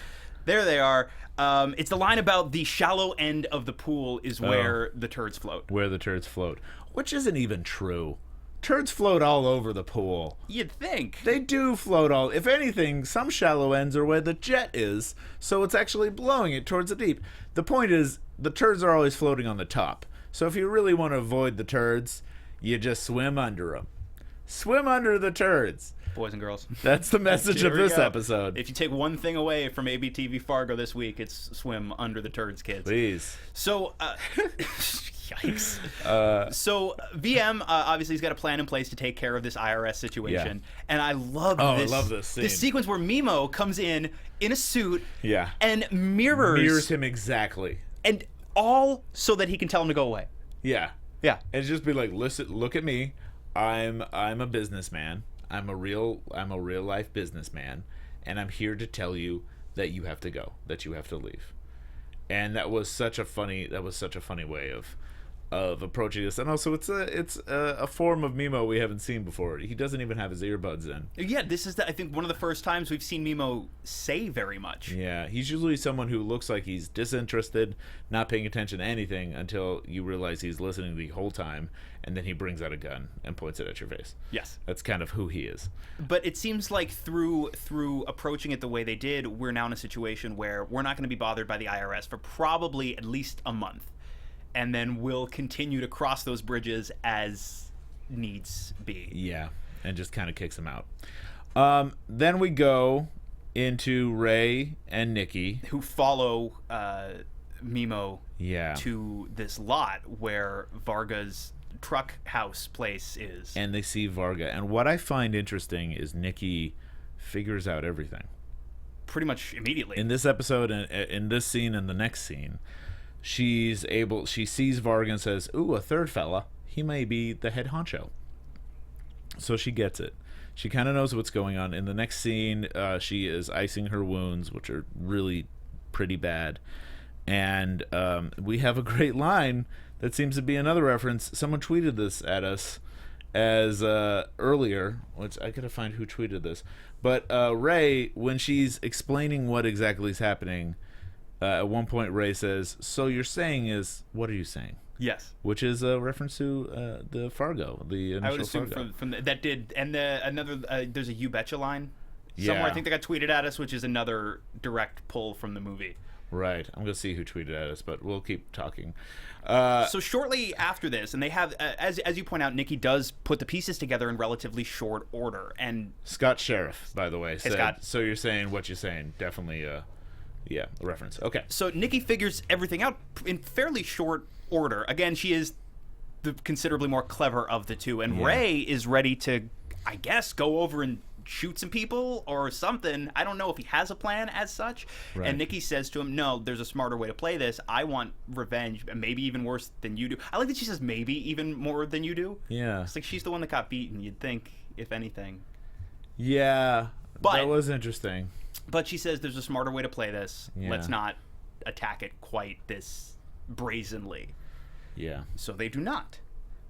There they are. It's the line about the shallow end of the pool is where the turds float. Where the turds float. Which isn't even true. Turds float all over the pool. You'd think. They do float all. If anything, some shallow ends are where the jet is, so it's actually blowing it towards the deep. The point is, the turds are always floating on the top. So if you really want to avoid the turds, you just swim under them. Swim under the turds. Boys and girls. That's the message of Here we this go. episode. If you take one thing away from ABTV Fargo this week, it's swim under the turds, kids. Please. So, yikes. So, VM obviously has got a plan in place to take care of this IRS situation. Yeah. And I love I this. love this scene. This sequence where Mimo comes in a suit Yeah. and mirrors him exactly. and all so that he can tell him to go away. Yeah. Yeah. And just be like, listen, look at me. I'm a businessman. I'm a real life businessman, and I'm here to tell you that you have to go, that you have to leave. And that was such a funny way of approaching this. And also it's a form of Mimo we haven't seen before. He doesn't even have his earbuds in. Yeah, this is I think one of the first times we've seen Mimo say very much. Yeah, he's usually someone who looks like he's disinterested, not paying attention to anything until you realize he's listening the whole time, and then he brings out a gun and points it at your face. Yes. That's kind of who he is. But it seems like through approaching it the way they did, we're now in a situation where we're not going to be bothered by the IRS for probably at least a month. And then we'll continue to cross those bridges as needs be. Yeah, and just kind of kicks him out. Then we go into Ray and Nikki, who follow Mimo yeah, to this lot where Varga's truck house place is. and they see Varga. And what I find interesting is Nikki figures out everything. Pretty much immediately. In this episode, and in this scene and the next scene, she sees Varga and says, "Ooh, a third fella. He may be the head honcho." So she gets it. She kind of knows what's going on. In the next scene, she is icing her wounds, which are really pretty bad. And we have a great line that seems to be another reference. Someone tweeted this at us as earlier, which I gotta find who tweeted this. But Ray, when she's explaining what exactly is happening, at one point Ray says, "So you're saying is, what are you saying?" Yes. Which is a reference to the Fargo, the initial I would assume Fargo. from that did, and another there's a "You Betcha" line somewhere. Yeah. I think that got tweeted at us, which is another direct pull from the movie. Right. I'm gonna see who tweeted at us, but we'll keep talking. So shortly after this, and they have, as you point out, Nikki does put the pieces together in relatively short order, and Scott Sheriff, by the way, said, Scott. "So you're saying what you're saying?" Definitely, yeah, a reference. Okay. so Nikki figures everything out in fairly short order. Again, she is the considerably more clever of the two, and Yeah. Ray is ready to, I guess, go over and shoot some people or something. I don't know if he has a plan as such. Right. And Nikki says to him, "No, there's a smarter way to play this. I want revenge, maybe even worse than you do." I like that she says maybe even more than you do. Yeah. It's like she's the one that got beaten, you'd think, if anything. Yeah. But- that was interesting. But she says there's a smarter way to play this. Yeah. Let's not attack it quite this brazenly. Yeah. So they do not.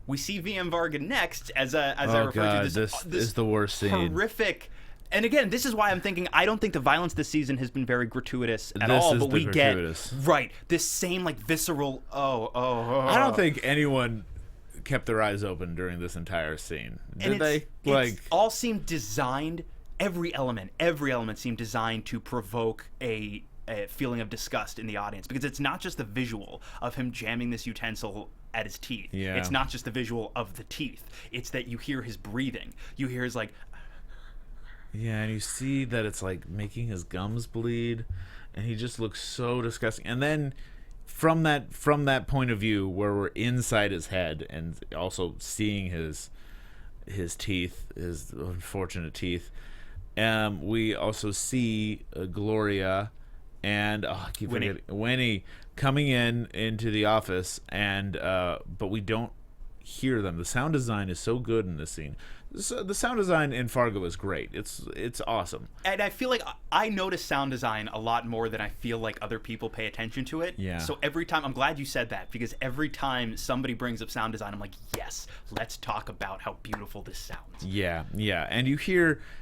We see VM Varga next, as I Oh referred God, to this is the worst scene. horrific. And again, this is why I'm thinking I don't think the violence this season has been very gratuitous at This all. is But the we gratuitous. get right this same like visceral. I don't think anyone kept their eyes open during this entire scene. Did And they? It's all seemed designed. Every element seemed designed to provoke a feeling of disgust in the audience, because it's not just the visual of him jamming this utensil at his teeth. Yeah. It's not just the visual of the teeth. It's that you hear his breathing. You hear his like. Yeah, and you see that it's like making his gums bleed, and he just looks so disgusting. And then from that point of view, where we're inside his head and also seeing his teeth, his unfortunate teeth, we also see Gloria and I keep Winnie. forgetting, Winnie coming into the office, and but we don't hear them. The sound design is so good in this scene. The sound design in Fargo is great. It's awesome. And I feel like I notice sound design a lot more than I feel like other people pay attention to it. Yeah. So every time, I'm glad you said that, because every time somebody brings up sound design, I'm like, yes, let's talk about how beautiful this sounds. Yeah, and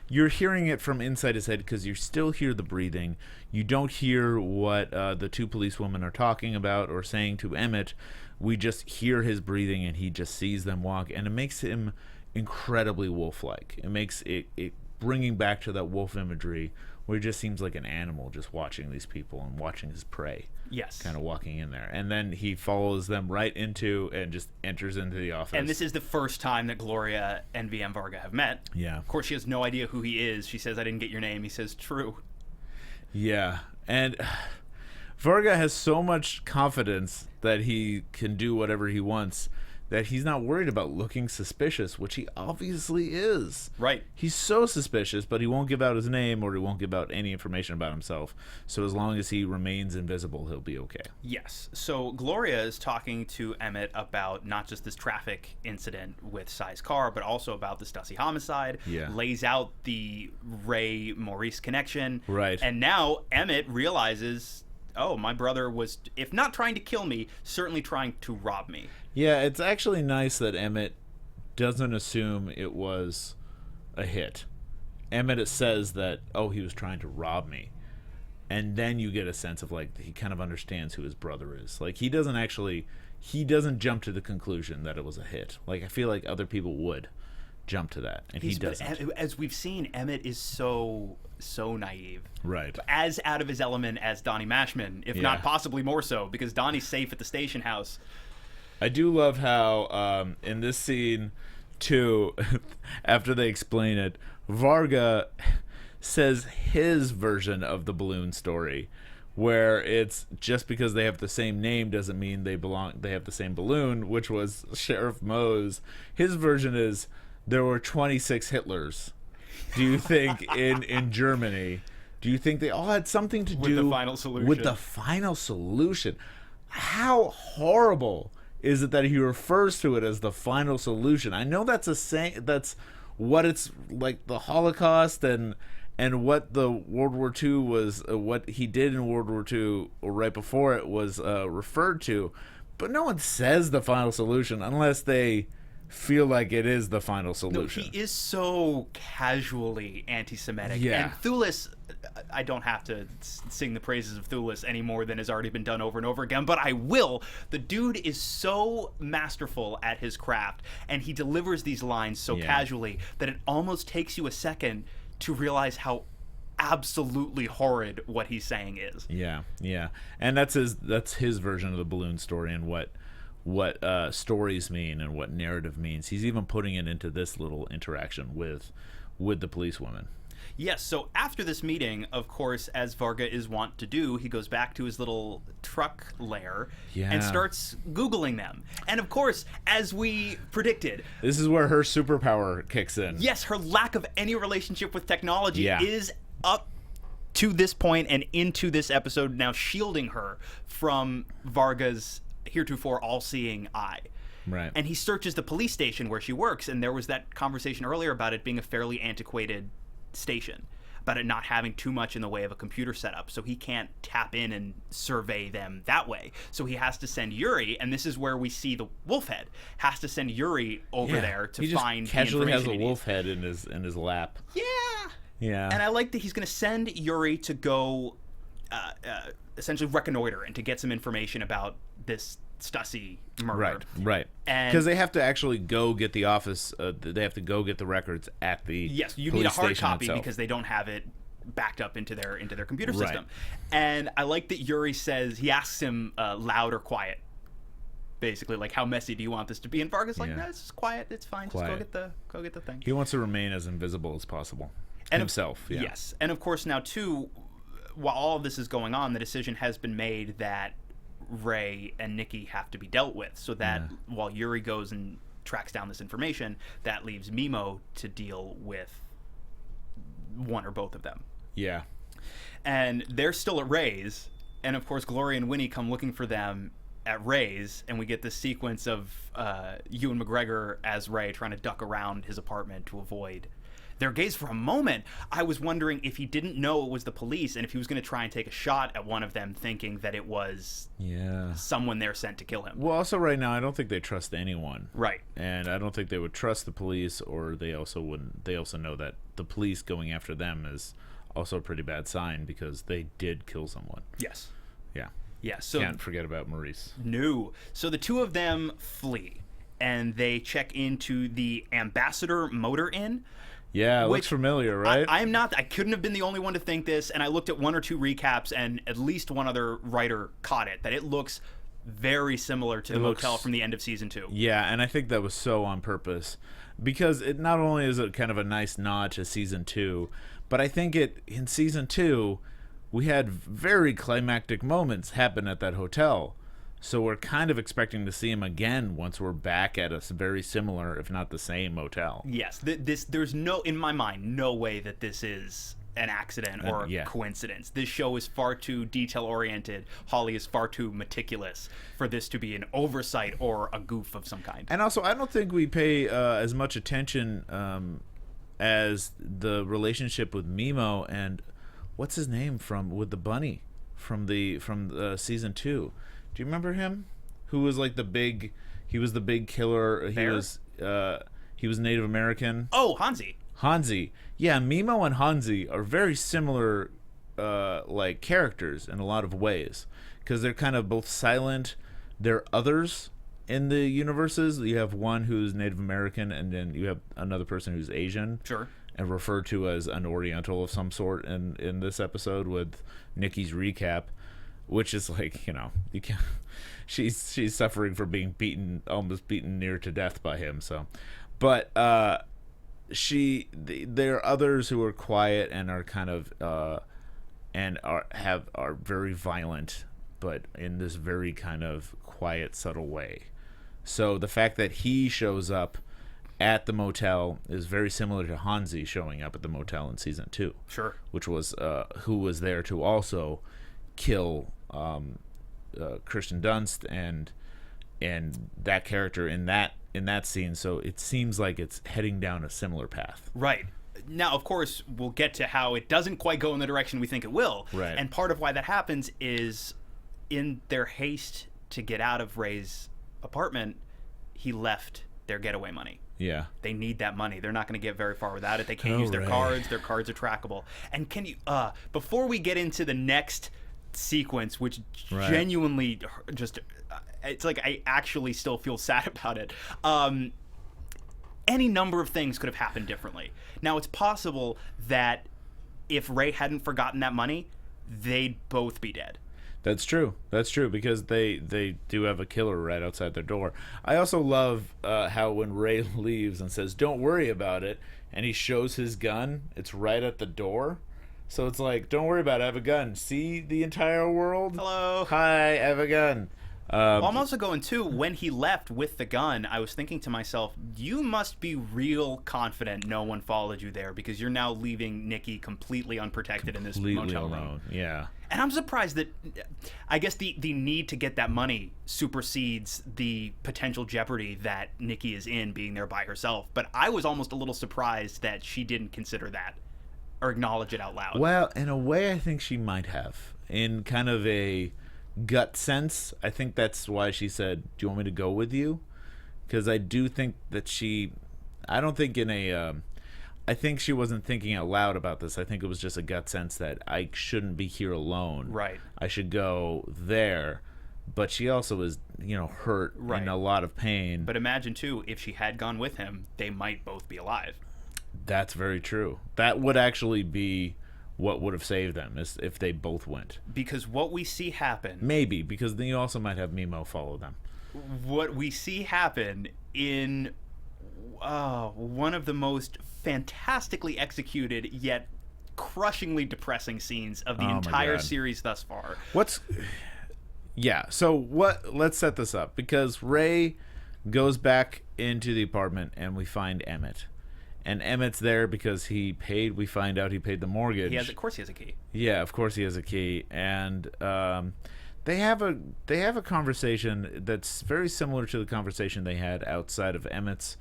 you're hearing it from inside his head because you still hear the breathing. You don't hear what the two policewomen are talking about or saying to Emmett. We just hear his breathing, and he just sees them walk, and it makes him incredibly wolf-like. It makes it bringing back to that wolf imagery where he just seems like an animal just watching these people and watching his prey. Yes. Kind of walking in there. And then he follows them right into and just enters into the office. And this is the first time that Gloria and VM Varga have met. Yeah. Of course, she has no idea who he is. She says, "I didn't get your name." He says, "True." Yeah. And Varga has so much confidence that he can do whatever he wants that he's not worried about looking suspicious, which he obviously is. Right. He's so suspicious, but he won't give out his name or he won't give out any information about himself. So as long as he remains invisible, he'll be okay. Yes. So Gloria is talking to Emmett about not just this traffic incident with Psy's car, but also about the Stussy homicide. Yeah. Lays out the Ray-Maurice connection. Right. And now Emmett realizes, oh, my brother was, if not trying to kill me, certainly trying to rob me. Yeah, it's actually nice that Emmett doesn't assume it was a hit. Emmett says that, oh, he was trying to rob me. And then you get a sense of, like, he kind of understands who his brother is. Like, he doesn't jump to the conclusion that it was a hit. Like, I feel like other people would jump to that, and he doesn't. As we've seen, Emmett is so naive. Right. As out of his element as Donnie Mashman, if Yeah. not possibly more so, because Donnie's safe at the station house. I do love how in this scene, too, after they explain it, Varga says his version of the balloon story, where it's just because they have the same name doesn't mean they have the same balloon, which was Sheriff Moe's. His version is there were 26 Hitlers. Do you think in Germany, do you think they all had something to do with the final solution? With the final solution. How horrible is it that he refers to it as the final solution? I know that's that's what it's like, the Holocaust and what the World War II was, what he did in World War II, or right before it was referred to, but no one says the final solution unless they feel like it is the final solution. No, he is so casually anti-Semitic. Yeah. And Thulis, I don't have to sing the praises of Thulis any more than has already been done over and over again, but I will. The dude is so masterful at his craft, and he delivers these lines so casually that it almost takes you a second to realize how absolutely horrid what he's saying is. Yeah. And that's his version of the balloon story and what stories mean and what narrative means. He's even putting it into this little interaction with the policewoman. Yes, so after this meeting, of course, as Varga is wont to do, he goes back to his little truck lair and starts Googling them. And of course, as we predicted, this is where her superpower kicks in. Yes, her lack of any relationship with technology is up to this point and into this episode now shielding her from Varga's heretofore all-seeing eye. Right. And he searches the police station where she works, and there was that conversation earlier about it being a fairly antiquated station, about it not having too much in the way of a computer setup, so he can't tap in and survey them that way. So he has to send Yuri, and this is where we see the wolf head, has to send Yuri over there to find the information casually has a he wolf needs. head in his lap. Yeah. And I like that he's going to send Yuri to go essentially reconnoiter and to get some information about this Stussy murder. Right. Because they have to actually go get the office. They have to go get the records at the you police need a hard station copy itself. because they don't have it backed up into their computer system. And I like that Yuri says, he asks him loud or quiet, basically, like, how messy do you want this to be? And Varga's like, no, it's just quiet, it's fine, Quiet. just go get the thing. He wants to remain as invisible as possible And himself. Yes, and of course now too, while all of this is going on, the decision has been made that Ray and Nikki have to be dealt with, so that while Yuri goes and tracks down this information, that leaves Mimo to deal with one or both of them. Yeah. And they're still at Ray's, and of course Gloria and Winnie come looking for them at Ray's, and we get this sequence of Ewan McGregor as Ray trying to duck around his apartment to avoid their gaze. For a moment, I was wondering if he didn't know it was the police and if he was going to try and take a shot at one of them, thinking that it was someone there sent to kill him. Well, also right now, I don't think they trust anyone. Right. And I don't think they would trust the police, or they also wouldn't. They also know that the police going after them is also a pretty bad sign because they did kill someone. Yes. Yeah. Yeah. So can't forget about Maurice. No. So the two of them flee, and they check into the Ambassador Motor Inn. Yeah, it looks familiar, right? I couldn't have been the only one to think this, and I looked at one or two recaps, and at least one other writer caught it, that it looks very similar to the motel from the end of season 2. Yeah, and I think that was so on purpose, because it not only is it kind of a nice nod to season 2, but I think in season 2 we had very climactic moments happen at that hotel. So we're kind of expecting to see him again once we're back at a very similar, if not the same, motel. Yes, there's no, in my mind, no way that this is an accident or a coincidence. This show is far too detail-oriented. Hawley is far too meticulous for this to be an oversight or a goof of some kind. And also, I don't think we pay as much attention as the relationship with Mimo and what's his name with the bunny from season 2. Do you remember him? Who was like he was the big killer. He was Native American. Oh, Hansi. Hansi. Yeah, Mimo and Hansi are very similar like characters in a lot of ways, because they're kind of both silent. They're others in the universes. You have one who's Native American, and then you have another person who's Asian. Sure. And referred to as an Oriental of some sort in this episode with Nikki's recap. Which is like, you can't. She's suffering from being almost beaten near to death by him. So, but there are others who are quiet and are kind of and are very violent, but in this very kind of quiet, subtle way. So the fact that he shows up at the motel is very similar to Hansi showing up at the motel in season 2. Sure. Which was who was there to also kill Kirsten Dunst and that character in that scene. So it seems like it's heading down a similar path. Right. Now, of course, we'll get to how it doesn't quite go in the direction we think it will. Right. And part of why that happens is in their haste to get out of Ray's apartment, he left their getaway money. Yeah. They need that money. They're not going to get very far without it. They can't use their Ray. cards. Their cards are trackable. And can you, before we get into the next sequence, which genuinely just, it's like I actually still feel sad about it. Any number of things could have happened differently. Now, it's possible that if Ray hadn't forgotten that money, they'd both be dead. That's true. That's true, because they do have a killer right outside their door. I also love how when Ray leaves and says, "Don't worry about it," and he shows his gun, it's right at the door. So it's like, don't worry about it, I have a gun. See the entire world? Hello. Hi, I have a gun. Well, I'm also going, too, when he left with the gun, I was thinking to myself, you must be real confident no one followed you there, because you're now leaving Nikki completely unprotected in this motel room. Yeah. And I'm surprised that, I guess the need to get that money supersedes the potential jeopardy that Nikki is in being there by herself. But I was almost a little surprised that she didn't consider that or acknowledge it out loud. Well, in a way, I think she might have. In kind of a gut sense, I think that's why she said, "Do you want me to go with you?" Because I do think that I don't think in a I think she wasn't thinking out loud about this. I think it was just a gut sense that I shouldn't be here alone. Right. I should go there. But she also is, hurt and a lot of pain. But imagine, too, if she had gone with him, they might both be alive. That's very true. That would actually be what would have saved them, is if they both went. Because what we see happen... Maybe, because then you also might have Mimo follow them. What we see happen in one of the most fantastically executed yet crushingly depressing scenes of the entire series thus far. Let's set this up, because Ray goes back into the apartment and we find Emmett. And Emmett's there because we find out he paid the mortgage. Of course he has a key. Yeah, of course he has a key. And they have a conversation that's very similar to the conversation they had outside of Emmett's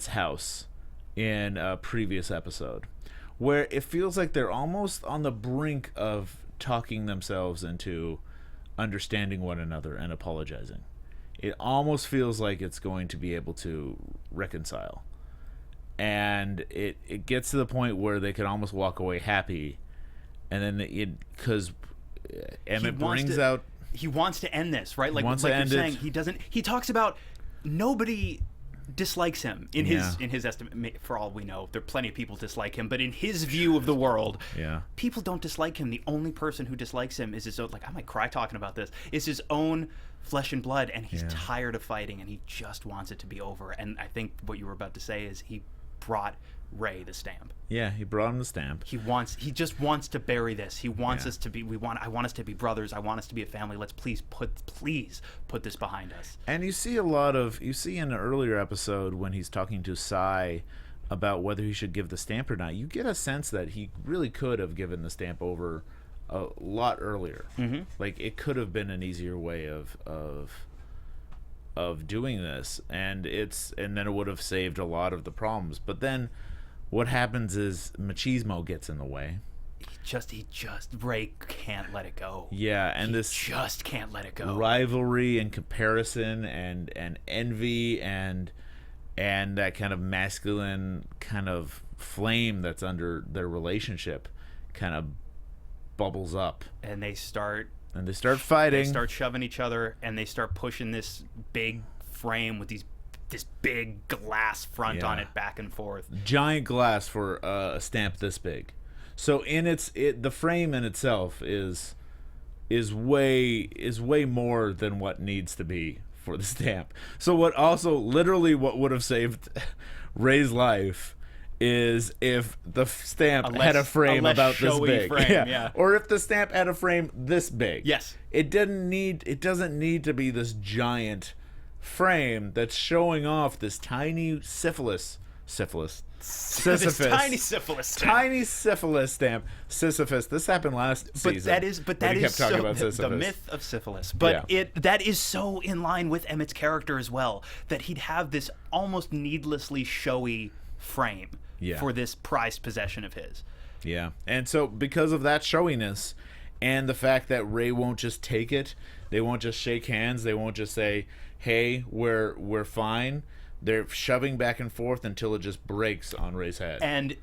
house in a previous episode, where it feels like they're almost on the brink of talking themselves into understanding one another and apologizing. It almost feels like it's going to be able to reconcile. And it gets to the point where they could almost walk away happy, and then because Emmett brings out, he wants to end this, right? Like wants you're to end saying, it. he doesn't. He talks about nobody dislikes him in his estimate. For all we know, there are plenty of people dislike him, but in his view of the world, people don't dislike him. The only person who dislikes him is his own. Like, I might cry talking about this. Is his own flesh and blood, and he's tired of fighting, and he just wants it to be over. And I think what you were about to say is he brought Ray the stamp. Yeah, he brought him the stamp. He just wants to bury this. He wants us to be. I want us to be brothers. I want us to be a family. Let's please put this behind us. And you see in an earlier episode when he's talking to Psy about whether he should give the stamp or not, you get a sense that he really could have given the stamp over a lot earlier. Mm-hmm. Like, it could have been an easier way of doing this, and then it would have saved a lot of the problems. But then what happens is machismo gets in the way. Ray can't let it go. Yeah, and he just can't let it go. Rivalry and comparison and envy and that kind of masculine kind of flame that's under their relationship kind of bubbles up. And they start fighting. They start shoving each other, and they start pushing this big frame with this big glass front on it back and forth. Giant glass for a stamp this big. So the frame in itself is way more than what needs to be for the stamp. So what would have saved Ray's life is if the stamp less- had a frame a less about this showy big. frame, yeah. Or if the stamp had a frame this big. Yes. It doesn't need to be this giant frame that's showing off this tiny Sisyphus. This tiny syphilis stamp. Tiny syphilis stamp. Sisyphus. This happened last season. But that We is kept talking so about the Sisyphus. myth of syphilis. But Yeah. that is so in line with Emmett's character as well, that he'd have this almost needlessly showy frame Yeah. for this prized possession of his. Yeah. And so because of that showiness and the fact that Ray won't just take it, they won't just shake hands, they won't just say, "Hey, we're fine." They're shoving back and forth until it just breaks on Ray's head. And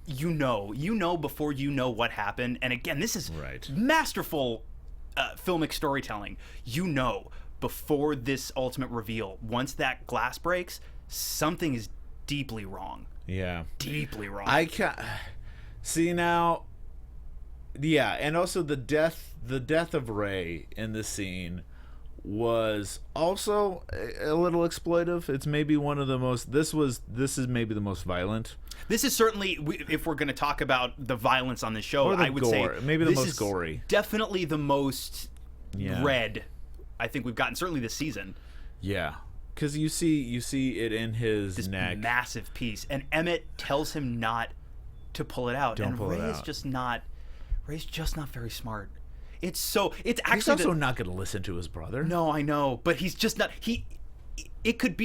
you know before you know what happened. And again, this is Right. masterful filmic storytelling. You know before this ultimate reveal, once that glass breaks, something is deeply wrong. Yeah. Deeply wrong. I can't see now. Yeah, and also the death of Ray in this scene was also a little exploitive. It's maybe one of the most. This is maybe the most violent. This is certainly, if we're going to talk about the violence on this show, Or the I would gore. say Maybe the this most is gory. Definitely the most Yeah. red I think we've gotten, certainly this season. Yeah, because you see it in his This neck. massive piece, and Emmett tells him not to pull it out, Don't and pull it Ray's out. just not very smart. It's He's actually also not going to listen to his brother. no, I know, but he's just not. It could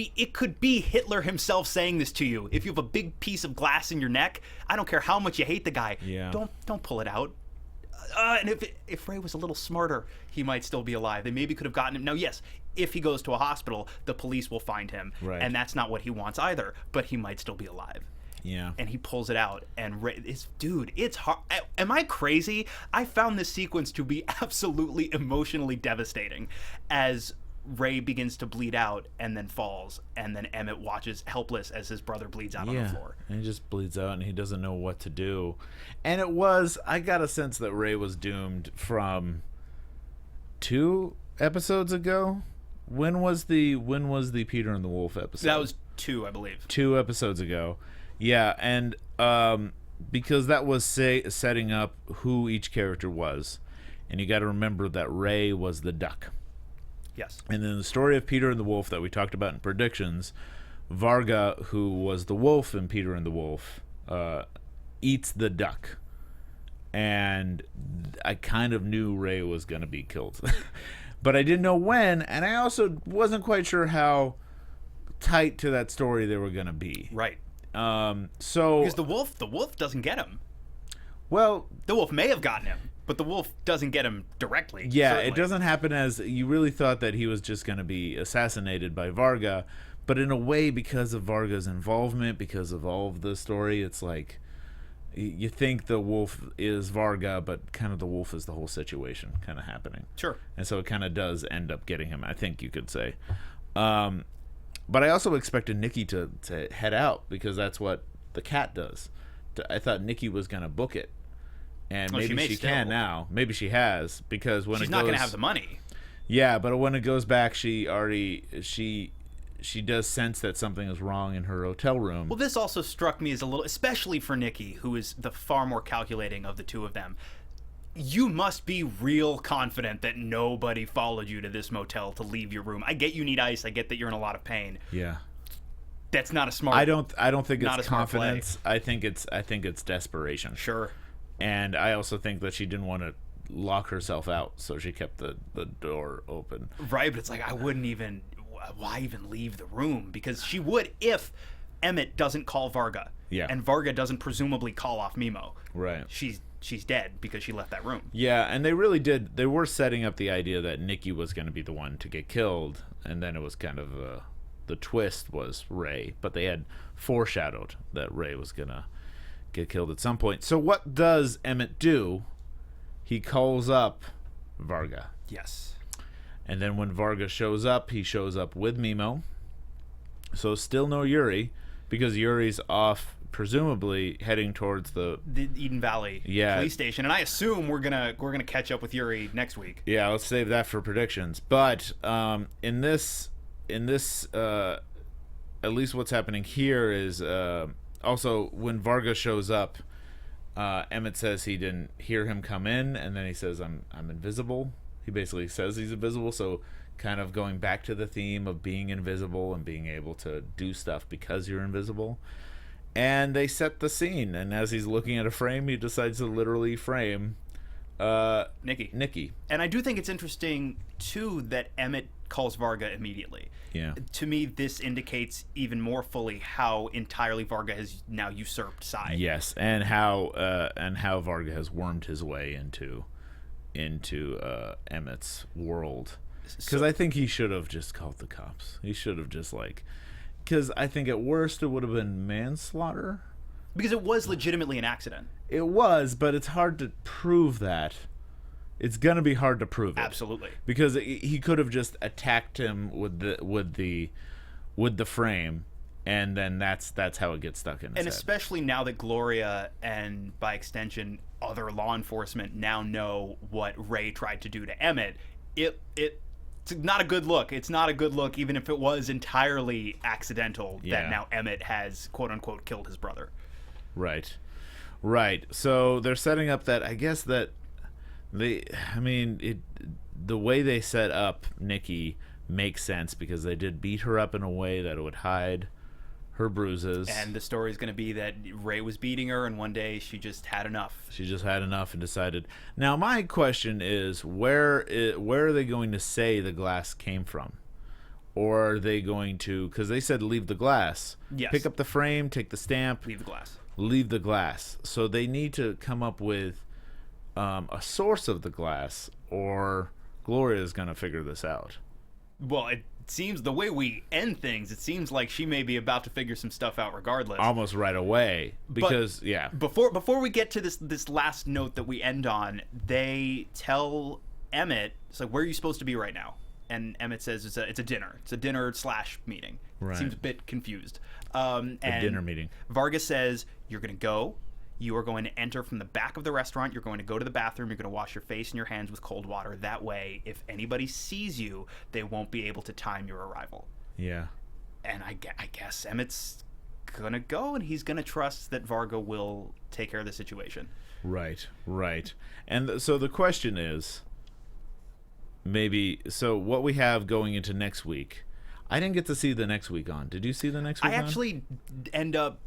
be Hitler himself saying this to you. If you have a big piece of glass in your neck, I don't care how much you hate the guy. Yeah. Don't pull it out. And if Ray was a little smarter, he might still be alive. They maybe could have gotten him. Now, yes, if he goes to a hospital, the police will find him, Right. and that's not what he wants either. But he might still be alive. Yeah. And he pulls it out, and Ray, it's hard. Am I crazy? I found this sequence to be absolutely emotionally devastating, as Ray begins to bleed out and then falls, and then Emmett watches helpless as his brother bleeds out on the floor. And he just bleeds out and he doesn't know what to do. And I got a sense that Ray was doomed from 2 episodes ago. When was the Peter and the Wolf episode? That was 2, I believe. 2 episodes ago. Yeah, and because that was setting up who each character was. And you got to remember that Ray was the duck. Yes. And then the story of Peter and the Wolf that we talked about in predictions, Varga, who was the wolf in Peter and the Wolf, eats the duck. And I kind of knew Ray was going to be killed. But I didn't know when, and I also wasn't quite sure how tight to that story they were going to be. Right. So Because the wolf doesn't get him. well, The wolf may have gotten him, but the wolf doesn't get him directly. yeah, certainly. it doesn't happen as you really thought that he was just going to be assassinated by Varga, but in a way, because of Varga's involvement, because of all of the story, it's like you think the wolf is Varga, but kind of the wolf is the whole situation kind of happening. Sure. And so it kind of does end up getting him, I think you could say. But I also expected Nikki to head out, because that's what the cat does. I thought Nikki was going to book it. And Well, she maybe may she still. can now. Maybe she has, because when She's it not goes, going to have the money. yeah, but when it goes back, she does sense that something is wrong in her hotel room. Well, this also struck me as a little, especially for Nikki, who is the far more calculating of the two of them. You must be real confident that nobody followed you to this motel to leave your room. I get you need ice. I get that you're in a lot of pain. Yeah. That's not a smart. I don't think not it's a smart play. confidence. I think it's desperation. Sure. And I also think that she didn't want to lock herself out, so she kept the door open. Right, but it's like, why even leave the room? Because she would if Emmett doesn't call Varga. Yeah. And Varga doesn't presumably call off Mimo. Right. She's dead because she left that room. Yeah, and they really did. They were setting up the idea that Nikki was going to be the one to get killed, and then it was kind of the twist was Ray, but they had foreshadowed that Ray was going to get killed at some point. So what does Emmett do? He calls up Varga. Yes. And then when Varga shows up, he shows up with Mimo. So still no Yuri, because Yuri's off, presumably heading towards the Eden Valley police station, and I assume we're gonna catch up with Yuri next week. Yeah, let's save that for predictions. But in this, at least what's happening here is also, when Varga shows up, Emmett says he didn't hear him come in, and then he says, I'm invisible. He basically says he's invisible, so kind of going back to the theme of being invisible and being able to do stuff because you're invisible. And they set the scene, and as he's looking at a frame, he decides to literally frame Nikki. And I do think it's interesting, too, that Emmett calls Varga immediately. Yeah. To me, this indicates even more fully how entirely Varga has now usurped Psy. Yes, and how Varga has wormed his way into Emmett's world. Because I think he should have just called the cops. He should have just because I think at worst it would have been manslaughter. Because it was legitimately an accident. It was, but it's hard to prove that. It's gonna be hard to prove it. Absolutely. Because he could have just attacked him with the frame, and then that's how it gets stuck in his head. And especially now that Gloria and by extension other law enforcement now know what Ray tried to do to Emmett, it's not a good look. It's not a good look, even if it was entirely accidental that now Emmett has quote unquote killed his brother. Right. So they're setting up that, I guess that the way they set up Nikki makes sense, because they did beat her up in a way that it would hide her bruises. And the story is going to be that Ray was beating her, and one day she just had enough. She just had enough and decided. Now, my question is, where are they going to say the glass came from? Or are they going to, because they said leave the glass. Yes. Pick up the frame, take the stamp. Leave the glass. Leave the glass. So they need to come up with a source of the glass, or Gloria is going to figure this out. Well, it seems the way we end things, it seems like she may be about to figure some stuff out regardless. Almost right away, because Before we get to this last note that we end on, they tell Emmett, it's like, where are you supposed to be right now? And Emmett says it's a dinner. It's a dinner/meeting. Right. Seems a bit confused. A dinner meeting. Varga says, you're going to go. You are going to enter from the back of the restaurant. You're going to go to the bathroom. You're going to wash your face and your hands with cold water. That way, if anybody sees you, they won't be able to time your arrival. Yeah. And I guess Emmett's going to go, and he's going to trust that Varga will take care of the situation. Right. And so the question is, so what we have going into next week, I didn't get to see the next week on. Did you see the next week on? I actually end up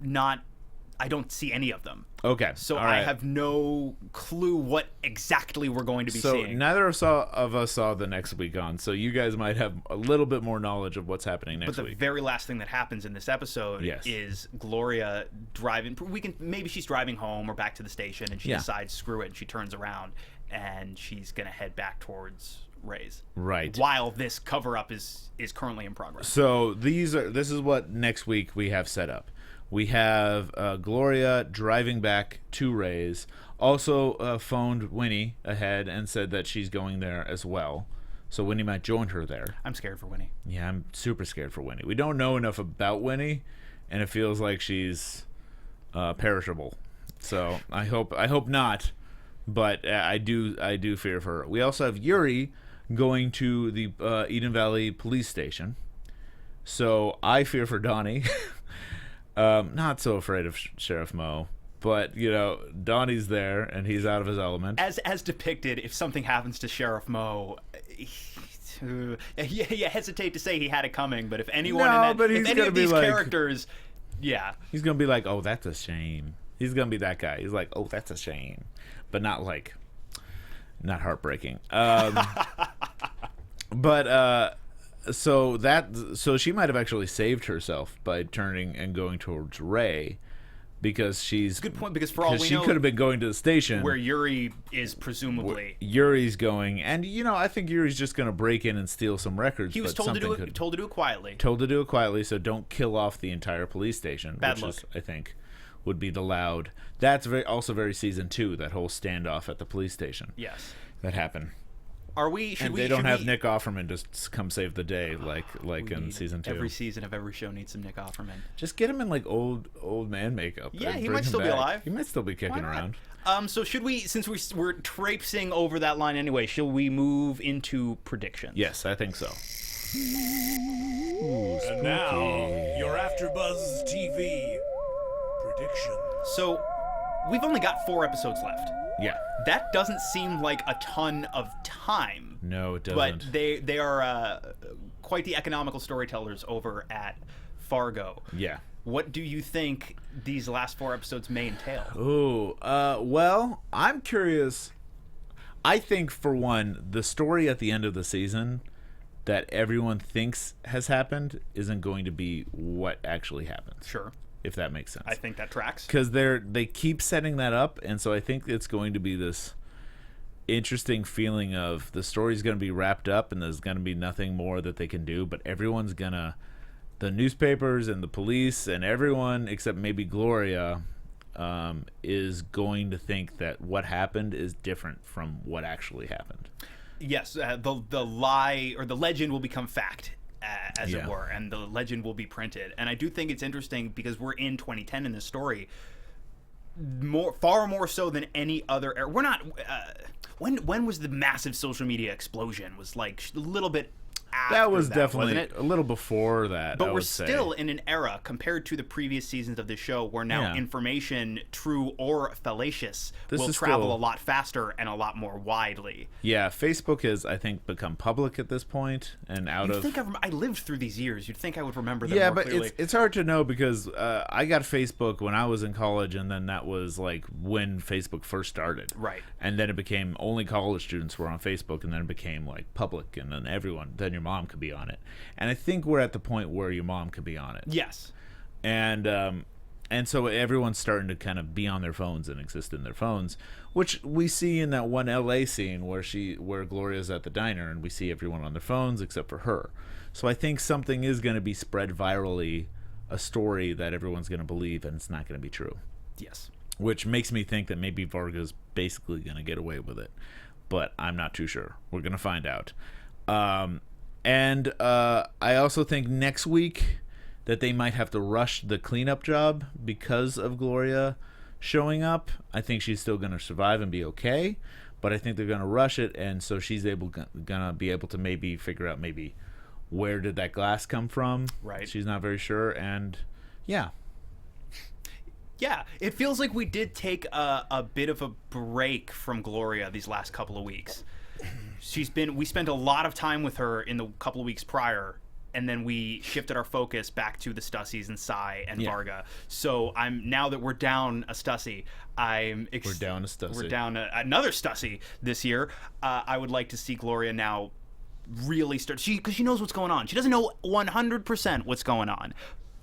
I don't see any of them. Okay. So all right. I have no clue what exactly we're going to be seeing. So neither of us saw the next week on, so you guys might have a little bit more knowledge of what's happening next week. But the very last thing that happens in this episode is Gloria driving. Maybe she's driving home or back to the station, and she decides, screw it, and she turns around, and she's going to head back towards Ray's. Right. While this cover-up is currently in progress. So this is what next week we have set up. We have Gloria driving back to Ray's. Also phoned Winnie ahead and said that she's going there as well. So Winnie might join her there. I'm scared for Winnie. Yeah, I'm super scared for Winnie. We don't know enough about Winnie, and it feels like she's perishable. So I hope not, but I do fear for her. We also have Yuri going to the Eden Valley police station. So I fear for Donnie. Not so afraid of Sheriff Moe, but Donnie's there and he's out of his element. As depicted, if something happens to Sheriff Moe, you hesitate to say he had it coming, but if anyone, if any of these characters, he's gonna be like, oh, that's a shame. He's gonna be that guy. He's like, oh, that's a shame, but not heartbreaking. But So she might have actually saved herself by turning and going towards Ray, because she's... It's a good point, because for all we know... she could have been going to the station... where Yuri is presumably... Yuri's going, and, I think Yuri's just going to break in and steal some records. He was told to do it quietly. Told to do it quietly, so don't kill off the entire police station. Bad luck. I think, would be the loud... That's also very season 2, that whole standoff at the police station. Yes. That happened. They don't have Nick Offerman just come save the day like in season 2. Every season of every show needs some Nick Offerman. Just get him in old man makeup. Yeah, he might still be alive. He might still be kicking around. So should we, since we're traipsing over that line anyway, shall we move into predictions? Yes, I think so. And now, your AfterBuzz TV prediction. So, we've only got 4 episodes left. Yeah. That doesn't seem like a ton of time. No, it doesn't. But they are quite the economical storytellers over at Fargo. Yeah. What do you think these last 4 episodes may entail? Oh, well, I'm curious. I think, for one, the story at the end of the season that everyone thinks has happened isn't going to be what actually happens. Sure. If that makes sense. I think that tracks. Because they keep setting that up, and so I think it's going to be this interesting feeling of the story's going to be wrapped up and there's going to be nothing more that they can do, but everyone's going to, the newspapers and the police and everyone except maybe Gloria is going to think that what happened is different from what actually happened. Yes, the lie or the legend will become fact, as it Yeah. were, and the legend will be printed. And I do think it's interesting because we're in 2010 in this story, far more so than any other era. We're not. When was the massive social media explosion? Was like a little bit after That was definitely wasn't it? a little before that. But I we're would say. still in an era compared to the previous seasons of this show where now Yeah. information, true or fallacious, This will is travel still- a lot faster and a lot more widely. Yeah, Facebook has, I think, become public at this point and out You'd of. think I lived through these years. You'd think I would remember them Yeah, more but clearly. it's hard to know because I got Facebook when I was in college, and then that was like when Facebook first started. Right. And then it became only college students were on Facebook, and then it became like public, and then then your mom could be on it. And I think we're at the point where your mom could be on it. Yes. And so everyone's starting to kind of be on their phones and exist in their phones, which we see in that one LA scene where Gloria's at the diner, and we see everyone on their phones except for her. So I think something is going to be spread virally, a story that everyone's going to believe, and it's not going to be true. Yes. Which makes me think that maybe Varga's basically going to get away with it, but I'm not too sure. We're going to find out. And I also think next week that they might have to rush the cleanup job because of Gloria showing up. I think she's still going to survive and be okay, but I think they're going to rush it, and so she's going to be able to maybe figure out maybe where did that glass come from. Right. She's not very sure, and yeah. Yeah, it feels like we did take a bit of a break from Gloria these last couple of weeks. We spent a lot of time with her in the couple of weeks prior, and then we shifted our focus back to the Stussies and Psy and Varga. So now that we're down a Stussie, we're down a Stussie. We're down another Stussie this year. I would like to see Gloria now really start, because she knows what's going on. She doesn't know 100% what's going on,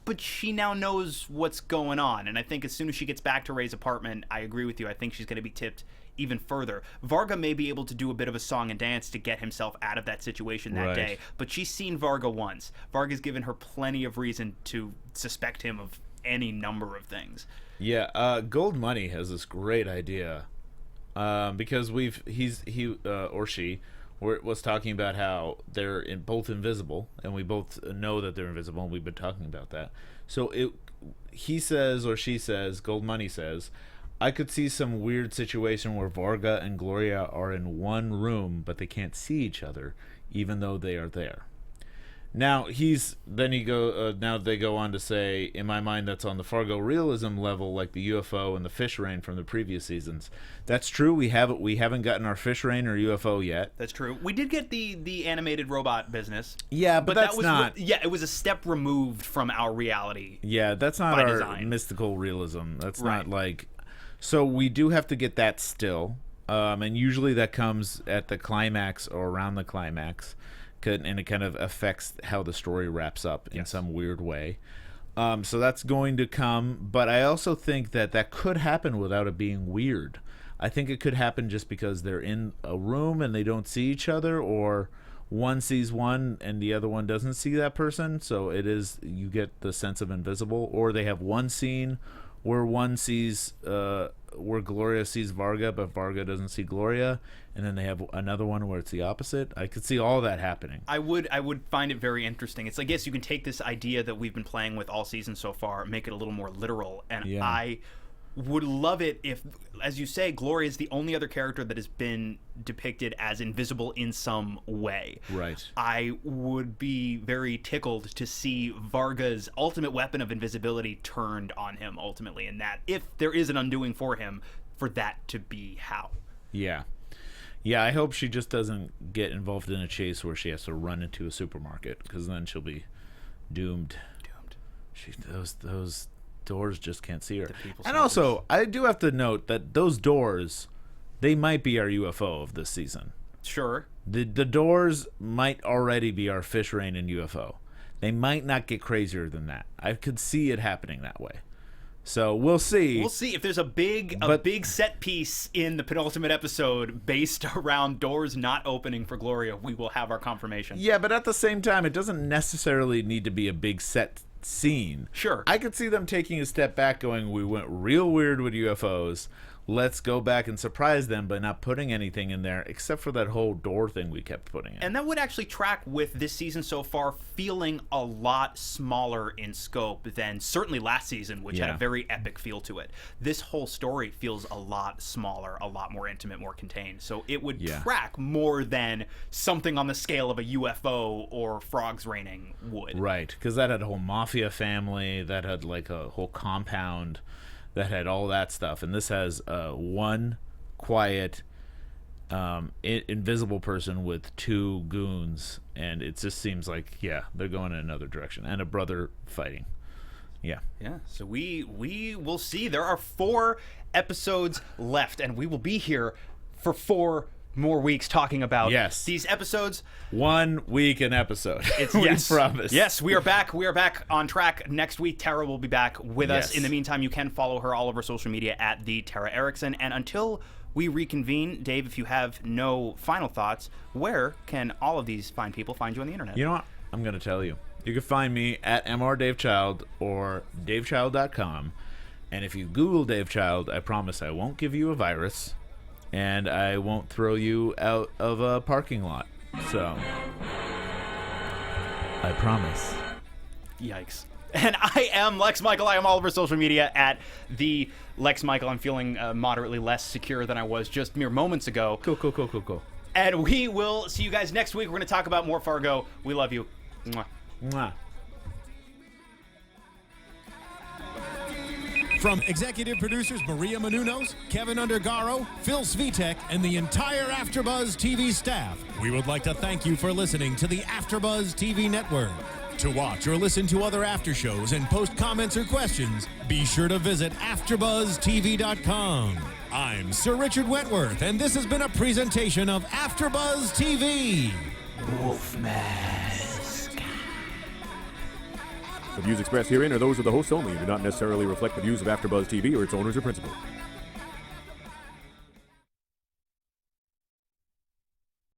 but she now knows what's going on. And I think as soon as she gets back to Ray's apartment, I agree with you. I think she's going to be tipped even further. Varga may be able to do a bit of a song and dance to get himself out of that situation that day, but she's seen Varga once. Varga's given her plenty of reason to suspect him of any number of things. Yeah, Gold Money has this great idea because he was talking about how they're both invisible, and we both know that they're invisible, and we've been talking about that. So he says, or she says, Gold Money says, I could see some weird situation where Varga and Gloria are in one room, but they can't see each other, even though they are there. Now now they go on to say, in my mind, that's on the Fargo realism level, like the UFO and the fish rain from the previous seasons. That's true. We haven't gotten our fish rain or UFO yet. That's true. We did get the animated robot business. Yeah, but that's that was not. it was a step removed from our reality. Yeah, that's not by our design. mystical realism. That's Right. not like. So we do have to get that still, and usually that comes at the climax or around the climax, and it kind of affects how the story wraps up in some weird way. So that's going to come, but I also think that could happen without it being weird. I think it could happen just because they're in a room and they don't see each other, or one sees one and the other one doesn't see that person. So you get the sense of invisible, or they have one scene where one sees where Gloria sees Varga, but Varga doesn't see Gloria, and then they have another one where it's the opposite. I could see all that happening. I would find it very interesting. It's like, yes, you can take this idea that we've been playing with all season so far, make it a little more literal, and would love it if, as you say, Gloria is the only other character that has been depicted as invisible in some way. Right. I would be very tickled to see Varga's ultimate weapon of invisibility turned on him ultimately, and that if there is an undoing for him, for that to be how. Yeah. Yeah, I hope she just doesn't get involved in a chase where she has to run into a supermarket, because then she'll be doomed. Those doors just can't see her. And also, I do have to note that those doors, they might be our UFO of this season. Sure. The doors might already be our fish rain and UFO. They might not get crazier than that. I could see it happening that way. So we'll see. We'll see if there's a big set piece in the penultimate episode based around doors not opening for Gloria. We will have our confirmation. Yeah, but at the same time, it doesn't necessarily need to be a big set scene. Sure. I could see them taking a step back, going, we went real weird with UFOs. Let's go back and surprise them by not putting anything in there except for that whole door thing we kept putting in. And that would actually track with this season so far feeling a lot smaller in scope than certainly last season, which had a very epic feel to it. This whole story feels a lot smaller, a lot more intimate, more contained. So it would track more than something on the scale of a UFO or frogs raining would. Right, because that had a whole mafia family, that had like a whole compound, that had all that stuff, and this has one quiet, invisible person with two goons, and it just seems like they're going in another direction, and a brother fighting. Yeah. So we will see. There are 4 episodes left, and we will be here for 4 more weeks talking about these episodes. 1 week an episode. We promise. Yes, we are back. We are back on track next week. Tara will be back with us. In the meantime, you can follow her all over social media at the Tara Erickson. And until we reconvene, Dave, if you have no final thoughts, where can all of these fine people find you on the internet? You know what? I'm going to tell you. You can find me at mrdavechild or davechild.com. And if you Google Dave Child, I promise I won't give you a virus. And I won't throw you out of a parking lot. So, I promise. Yikes. And I am Lex Michael. I am all over social media at the Lex Michael. I'm feeling moderately less secure than I was just mere moments ago. Cool. And we will see you guys next week. We're going to talk about more Fargo. We love you. Mwah. Mwah. From executive producers Maria Menounos, Kevin Undergaro, Phil Svitek, and the entire AfterBuzz TV staff, we would like to thank you for listening to the AfterBuzz TV network. To watch or listen to other after shows and post comments or questions, be sure to visit AfterBuzzTV.com. I'm Sir Richard Wentworth, and this has been a presentation of AfterBuzz TV. Wolfman. The views expressed herein are those of the hosts only and do not necessarily reflect the views of AfterBuzz TV or its owners or principals.